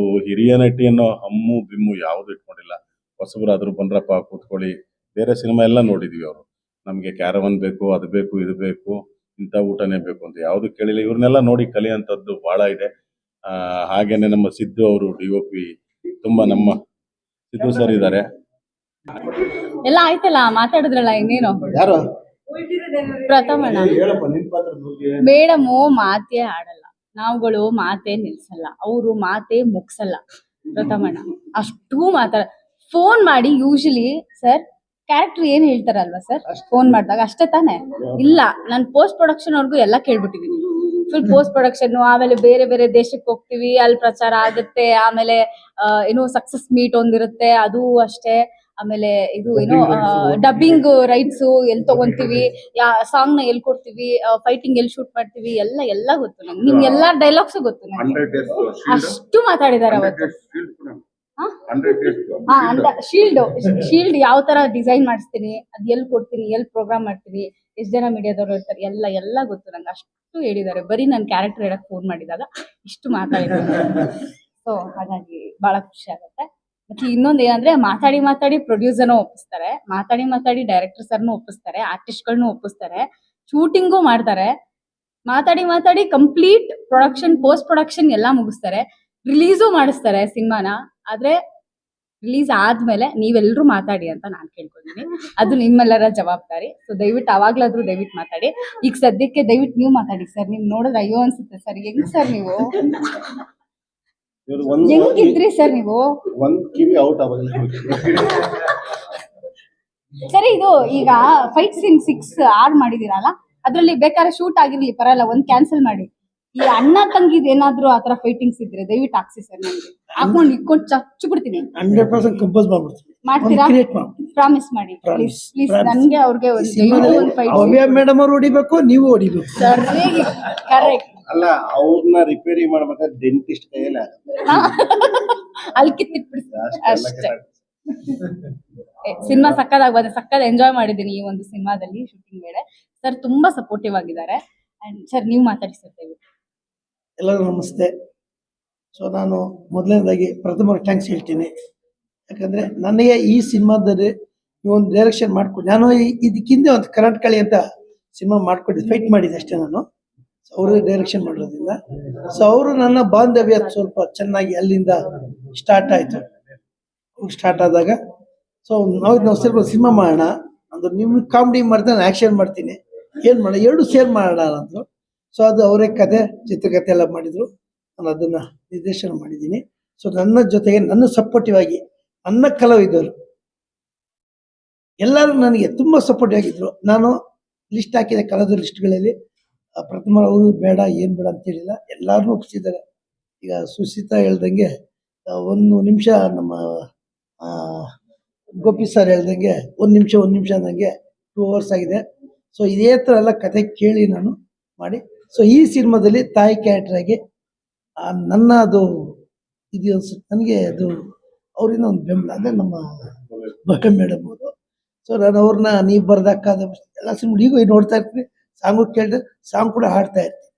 ಹಿರಿಯ ನಟಿ ಅನ್ನೋ ಹಮ್ಮು ಬಿಮ್ಮು ಯಾವುದು ಇಟ್ಕೊಂಡಿಲ್ಲ. ಹೊಸಬರಾದ್ರು ಬಂದ್ರಪ್ಪ ಕೂತ್ಕೊಳ್ಳಿ, ಬೇರೆ ಸಿನಿಮಾ ಎಲ್ಲ ನೋಡಿದೀವಿ. ಅವರು ನಮಗೆ ಕ್ಯಾರವನ್ ಬೇಕು, ಅದು ಬೇಕು, ಇದು ಬೇಕು, ಇಂಥ ಊಟನೇ ಬೇಕು ಅಂತ ಯಾವುದು ಕೇಳಿಲ್ಲ. ಇವ್ರನ್ನೆಲ್ಲ ನೋಡಿ ಕಲಿಯುವಂಥದ್ದು ಬಹಳ ಇದೆ. ಹಾಗೇನೆ ನಮ್ಮ ಸಿದ್ದು ಅವರು DOP ತುಂಬಾ, ನಮ್ಮ ಸಿದ್ದು ಸರ್ ಇದ್ದಾರೆ. ಎಲ್ಲ ಆಯ್ತಲ್ಲ, ಮಾತಾಡಿದ್ರಲ್ಲ, ಇನ್ನೇನು ಯಾರು ಪ್ರಥಮಣ್ಣ ಮೇಡಮು ಮಾತೇ ಆಡಲ್ಲ, ನಾವುಗಳು ಮಾತೇ ನಿಲ್ಸಲ್ಲ, ಅವರು ಮಾತೇ ಮುಗ್ಸಲ್ಲ. ಪ್ರಥಮಣ್ಣ ಅಷ್ಟು ಮಾತಾಡ, ಫೋನ್ ಮಾಡಿ ಯೂಶಲಿ ಸರ್ ಕ್ಯಾರೆಕ್ಟರ್ ಏನ್ ಹೇಳ್ತಾರಲ್ವಾ ಸರ್, ಫೋನ್ ಮಾಡಿದಾಗ ಅಷ್ಟೇ ತಾನೆ. ಇಲ್ಲ, ನಾನು ಪೋಸ್ಟ್ ಪ್ರೊಡಕ್ಷನ್ ವರ್ಗು ಎಲ್ಲ ಕೇಳ್ಬಿಟ್ಟಿದೀನಿ. ಫುಲ್ ಪೋಸ್ಟ್ ಪ್ರೊಡಕ್ಷನ್, ಆಮೇಲೆ ಬೇರೆ ಬೇರೆ ದೇಶಕ್ಕೆ ಹೋಗ್ತೀವಿ, ಅಲ್ಲಿ ಪ್ರಚಾರ ಆಗುತ್ತೆ, ಆಮೇಲೆ ಏನೋ ಸಕ್ಸಸ್ ಮೀಟ್ ಒಂದಿರುತ್ತೆ, ಅದು ಅಷ್ಟೇ. ಆಮೇಲೆ ಇದು ಏನೋ ಡಬ್ಬಿಂಗ್ ರೈಟ್ಸ್ ಎಲ್ಲಿ ತಗೊಂತೀವಿ, ಸಾಂಗ್ ನ ಎಲ್ಲಿ ಕೊಡ್ತೀವಿ, ಫೈಟಿಂಗ್ ಎಲ್ಲಿ ಶೂಟ್ ಮಾಡ್ತೀವಿ, ಎಲ್ಲ ಗೊತ್ತು ನಂಗೆ. ನಿಮ್ಗೆ ಎಲ್ಲಾ ಡೈಲಾಗ್ಸ್ ಗೊತ್ತು ನಂಗೆ. ಅಷ್ಟು ಮಾತಾಡಿದಾರೆ ಅವತ್ತು. ಶೀಲ್ಡ್ ಯಾವ ತರ ಡಿಸೈನ್ ಮಾಡಿಸ್ತೀನಿ, ಅದ್ ಎಲ್ಲಿ ಕೊಡ್ತೀನಿ, ಎಲ್ಲಿ ಪ್ರೋಗ್ರಾಮ್ ಮಾಡ್ತೀನಿ, ಎಷ್ಟ್ ಜನ ಮೀಡಿಯಾದವ್ರು ಇರ್ತಾರೆ, ಎಲ್ಲ ಗೊತ್ತು ನಂಗೆ. ಅಷ್ಟು ಹೇಳಿದ್ದಾರೆ. ಬರೀ ನನ್ ಕ್ಯಾರೆಕ್ಟರ್ ಹೇಳಕ್ ಫೋನ್ ಮಾಡಿದಾಗ ಇಷ್ಟು ಮಾತಾಡಿದ್ದಾರೆ. ಸೊ ಹಾಗಾಗಿ ಬಹಳ ಖುಷಿ ಆಗುತ್ತೆ. ಮತ್ತೆ ಇನ್ನೊಂದ್ ಏನಂದ್ರೆ, ಮಾತಾಡಿ ಪ್ರೊಡ್ಯೂಸರ್ನು ಒಪ್ಪಿಸ್ತಾರೆ, ಮಾತಾಡಿ ಡೈರೆಕ್ಟರ್ ಸರ್ನು ಒಪ್ಪಿಸ್ತಾರೆ, ಆರ್ಟಿಸ್ಟ್ಗಳನ್ನೂ ಒಪ್ಪಿಸ್ತಾರೆ, ಶೂಟಿಂಗು ಮಾಡ್ತಾರೆ, ಮಾತಾಡಿ ಕಂಪ್ಲೀಟ್ ಪ್ರೊಡಕ್ಷನ್, ಪೋಸ್ಟ್ ಪ್ರೊಡಕ್ಷನ್ ಎಲ್ಲ ಮುಗಿಸ್ತಾರೆ, ರಿಲೀಸು ಮಾಡಿಸ್ತಾರೆ ಸಿನಿಮಾನ. ಆದ್ರೆ ರಿಲೀಸ್ ಆದ್ಮೇಲೆ ನೀವೆಲ್ಲರೂ ಮಾತಾಡಿ ಅಂತ ನಾನು ಕೇಳ್ಕೊಂಡಿದ್ದೀನಿ. ಅದು ನಿಮ್ಮೆಲ್ಲರ ಜವಾಬ್ದಾರಿ. ಸೊ ದಯವಿಟ್ಟು ಅವಾಗ್ಲಾದ್ರೂ ದಯವಿಟ್ಟು ಮಾತಾಡಿ. ಈಗ ಸದ್ಯಕ್ಕೆ ದಯವಿಟ್ಟು ನೀವು ಮಾತಾಡಿ ಸರ್. ನಿಮ್ ನೋಡಿದ್ರೆ ಅಯ್ಯೋ ಅನ್ಸುತ್ತೆ ಸರ್. ಹೆಂಗ್ ಸರ್ ನೀವು, ಹೆಂಗಿದ್ರಿ ಸರ್ ನೀವು? ಒಂದ್ ಕಿವಿ ಔಟ್ ಆಗ ಸರಿ, ಇದು ಈಗ ಫೈಟ್ ಸೀನ್ 6 ಮಾಡಿದಿರಲ್ಲ, ಅದ್ರಲ್ಲಿ ಬೇಕಾದ್ರೆ ಶೂಟ್ ಆಗಿರ್ಲಿ ಪರಲ್ಲ, ಒಂದ್ ಕ್ಯಾನ್ಸಲ್ ಮಾಡಿ. ಈ ಅಣ್ಣ ತಂಗಿದ್ ಏನಾದ್ರು ಆತರ ಫೈಟಿಂಗ್ಸ್ ಇದ್ರೆ ದಯವಿಟ್ಟು ಹಾಕ್ಸಿ ಸರ್. ನನಗೆ ಹಾಕೊಂಡು ಇಟ್ಕೊಂಡು ಚಚ್ಚು ಬಿಡ್ತೀನಿ. 100% ಕಂಪೋಸ್ ಮಾಡ್ಬಿಡ್ತೀನಿ. ಮಾಡ್ತೀರಾ? ಪ್ರಾಮಿಸ್ ಮಾಡಿ ಪ್ಲೀಸ್. ನನ್ಗೆ ಅವ್ರಿಗೆ ಒಂದು ಫೈಟ್ ಭವ್ಯ ಮೇಡಮ್ ಅವ್ರು ಹೊಡಿಬೇಕು, ನೀವು ಹೊಡಿಬೇಕು. ಸರಿಯಾಗಿ ಕರೆಕ್ಟ್. ಅಲ್ಲ, ಅವ್ರನ್ನ ರಿಪೇರಿ ಮಾಡ್ಬೇಕಾದ್ರೆ ಡೆಂಟಿಸ್ಟ್ ಕೈಯಲ್ಲಿ ಅಲ್ಲಿ ಕಿತ್ತಿಟ್ಬಿಡಿ ಅಷ್ಟೇ. ಸಿನಿಮಾ ಸಕ್ಕದಾಗಿ ಬಂದೆ, ಸಕ್ಕದ ಎಂಜಾಯ್ ಮಾಡಿದ್ದೀನಿ ಈ ಒಂದು ಸಿನಿಮಾದಲ್ಲಿ ಶೂಟಿಂಗ್ ವೇಳೆ. ಸರ್ ತುಂಬಾ ಸಪೋರ್ಟಿವ್ ಆಗಿದ್ದಾರೆ. ಅಂಡ್ ಸರ್ ನೀವು ಮಾತಾಡಿ ಸರ್ ದಯವಿಟ್ಟು. ಎಲ್ಲರಿಗೂ ನಮಸ್ತೆ. ಸೊ ನಾನು ಮೊದಲನೇದಾಗಿ ಪ್ರಥಮ ಥ್ಯಾಂಕ್ಸ್ ಹೇಳ್ತೀನಿ. ಯಾಕಂದರೆ ನನಗೆ ಈ ಸಿನಿಮಾದಲ್ಲಿ ಒಂದು ಡೈರೆಕ್ಷನ್ ಮಾಡ್ಕೊಂಡು, ನಾನು ಇದಕ್ಕಿಂತ ಒಂದು ಕರ್ನಾಟಕಳಿ ಅಂತ ಸಿನಿಮಾ ಮಾಡ್ಕೊಂಡಿದ್ದೆ, ಫೈಟ್ ಮಾಡಿದ್ದೆ ಅಷ್ಟೇ ನಾನು. ಸೊ ಅವರು ಡೈರೆಕ್ಷನ್ ಮಾಡೋದ್ರಿಂದ, ಸೊ ಅವರು ನನ್ನ ಬಾಂಧವ್ಯ ಸ್ವಲ್ಪ ಚೆನ್ನಾಗಿ ಅಲ್ಲಿಂದ ಸ್ಟಾರ್ಟ್ ಆಯಿತು. ಸ್ಟಾರ್ಟ್ ಆದಾಗ ಸೊ ನಾವು ಸೇರ್ಕೊಂಡು ಸಿನಿಮಾ ಮಾಡೋಣ ಅಂದ್ರೆ, ನೀವು ಕಾಮಿಡಿ ಮಾಡ್ತಾ ನಾನು ಆ್ಯಕ್ಷನ್ ಮಾಡ್ತೀನಿ, ಏನು ಮಾಡೋಣ, 2 ಸೇರ್ ಮಾಡೋಣ ಅಂದರು. ಸೊ ಅದು ಅವರೇ ಕತೆ, ಚಿತ್ರಕಥೆ ಎಲ್ಲ ಮಾಡಿದರು. ನಾನು ಅದನ್ನು ನಿರ್ದೇಶನ ಮಾಡಿದ್ದೀನಿ. ಸೊ ನನ್ನ ಜೊತೆಗೆ ನನ್ನ ಸಪೋರ್ಟಿವ್ ಆಗಿ ನನ್ನ ಕಲಾವಿದರು ಎಲ್ಲರೂ ನನಗೆ ತುಂಬ ಸಪೋರ್ಟಿವ್ ಆಗಿದ್ರು. ನಾನು ಲಿಸ್ಟ್ ಹಾಕಿದೆ, ಕಲಾವಿದರ ಲಿಸ್ಟ್ಗಳಲ್ಲಿ ಪ್ರಥಮ ಅವರು ಬೇಡ, ಏನು ಬೇಡ ಅಂತೇಳಿಲ್ಲ, ಎಲ್ಲರೂ ಒಪ್ಪಿಸಿದ್ದಾರೆ. ಈಗ ಸುಶೀತಾ ಹೇಳ್ದಂಗೆ 1 ನಿಮಿಷ, ನಮ್ಮ ಗೋಪಿ ಸರ್ ಹೇಳ್ದಂಗೆ 1 ನಿಮಿಷ ಅಂದಂಗೆ 2 hours ಆಗಿದೆ. ಸೊ ಇದೇ ಥರ ಎಲ್ಲ ಕತೆ ಕೇಳಿ ನಾನು ಮಾಡಿ, ಸೊ ಈ ಸಿನಿಮಾದಲ್ಲಿ ತಾಯಿ ಕ್ಯಾರೆಕ್ಟರ್ ಆಗಿ ನನ್ನ ಅದು ಇದು ಅನ್ಸುತ್ತೆ ನನಗೆ. ಅದು ಅವರಿಂದ ಒಂದು ಬೆಂಬಲ, ಅಂದರೆ ನಮ್ಮ ಭವ್ಯ ಮೇಡಮ್ ಅವರು. ಸೊ ನಾನು ಅವ್ರನ್ನ ನೀವು ಬರ್ದಕ್ಕಾದ ಎಲ್ಲ ಸಿನಿಮಾ ಈಗ ನೋಡ್ತಾ ಇರ್ತೀನಿ, ಸಾಂಗು ಕೇಳಿದೆ, ಸಾಂಗ್ ಕೂಡ ಹಾಡ್ತಾ ಇರ್ತೀನಿ.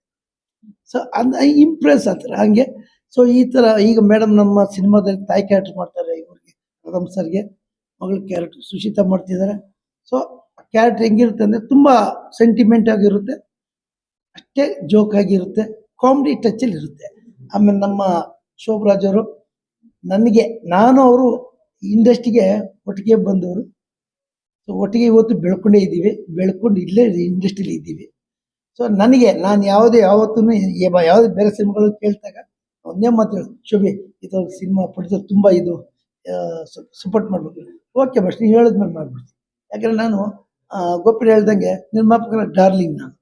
ಸೊ ಅದು ಇಂಪ್ರೆಸ್ ಆಗ್ತಾರೆ ಹಂಗೆ. ಸೊ ಈ ಥರ ಈಗ ಮೇಡಮ್ ನಮ್ಮ ಸಿನಿಮಾದಲ್ಲಿ ತಾಯಿ ಕ್ಯಾರೆಕ್ಟರ್ ಮಾಡ್ತಾರೆ. ಇವ್ರಿಗೆ ಪ್ರಥಮ್ ಸರ್ಗೆ ಮಗಳ ಕ್ಯಾರೆಕ್ಟರ್ ಸುಶೀತಾ ಮಾಡ್ತಿದ್ದಾರೆ. ಸೊ ಕ್ಯಾರೆಕ್ಟರ್ ಹೆಂಗಿರುತ್ತೆ ಅಂದರೆ ತುಂಬ ಸೆಂಟಿಮೆಂಟ್ ಆಗಿರುತ್ತೆ, ಅಷ್ಟೇ ಜೋಕ್ ಆಗಿರುತ್ತೆ, ಕಾಮಿಡಿ ಟಚಲ್ಲಿ ಇರುತ್ತೆ. ಆಮೇಲೆ ನಮ್ಮ ಶೋಭರಾಜ್ ಅವರು ನಾನು ಅವರು ಇಂಡಸ್ಟ್ರಿಗೆ ಒಟ್ಟಿಗೆ ಬಂದವರು. ಸೊ ಒಟ್ಟಿಗೆ ಇವತ್ತು ಬೆಳ್ಕೊಂಡು ಇಲ್ಲೇ ಇಂಡಸ್ಟ್ರಿಲಿ ಇದ್ದೀವಿ. ಸೊ ನಾನು ಯಾವತ್ತೂ ಯಾವುದೇ ಬೇರೆ ಸಿನಿಮಾಗಳು ಕೇಳಿದಾಗ ಒಂದೇ ಮಾತು ಹೇಳೋದು, ಶೋಭೆ ಇದು ಸಿನಿಮಾ ಪ್ರೊಡ್ಯೂಸರ್ ತುಂಬ ಇದು ಸಪೋರ್ಟ್ ಮಾಡಬೇಕು. ಓಕೆ ಬಸ್ ನೀವು ಹೇಳಿದ್ಮೇಲೆ ಮಾಡ್ಬಿಡ್ತೀನಿ. ಯಾಕಂದರೆ ನಾನು ಗೋಪಿ ಹೇಳ್ದಂಗೆ ನಿರ್ಮಾಪಕರ ಡಾರ್ಲಿಂಗ್ ನಾನು.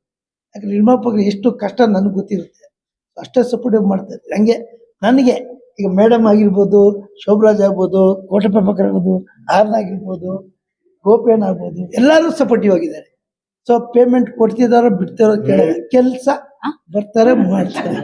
ಯಾಕಂದ್ರೆ ನಿರ್ಮಾಪಕರು ಎಷ್ಟು ಕಷ್ಟ ನನಗೆ ಗೊತ್ತಿರುತ್ತೆ, ಅಷ್ಟೇ ಸಪೋರ್ಟಿವ್ ಮಾಡ್ತಾರೆ. ಹಂಗೆ ನನಗೆ ಈಗ ಮೇಡಮ್ ಆಗಿರ್ಬೋದು, ಶೋಭರಾಜ್ ಆಗ್ಬೋದು, ಕೋಟೆ ಪ್ರಭಾಕರ್ ಆಗ್ಬೋದು, ಆರ್ನ ಆಗಿರ್ಬೋದು, ಗೋಪಿಯಣ್ಣ ಆಗ್ಬೋದು, ಎಲ್ಲರೂ ಸಪೋರ್ಟಿವ್ ಆಗಿದ್ದಾರೆ. ಸೊ ಪೇಮೆಂಟ್ ಕೊಡ್ತಿದಾರೋ ಬಿಡ್ತಾರೋ ಕೇಳಲ್ಲ, ಕೆಲಸ ಬರ್ತಾರೆ ಮಾಡ್ತಾರೆ.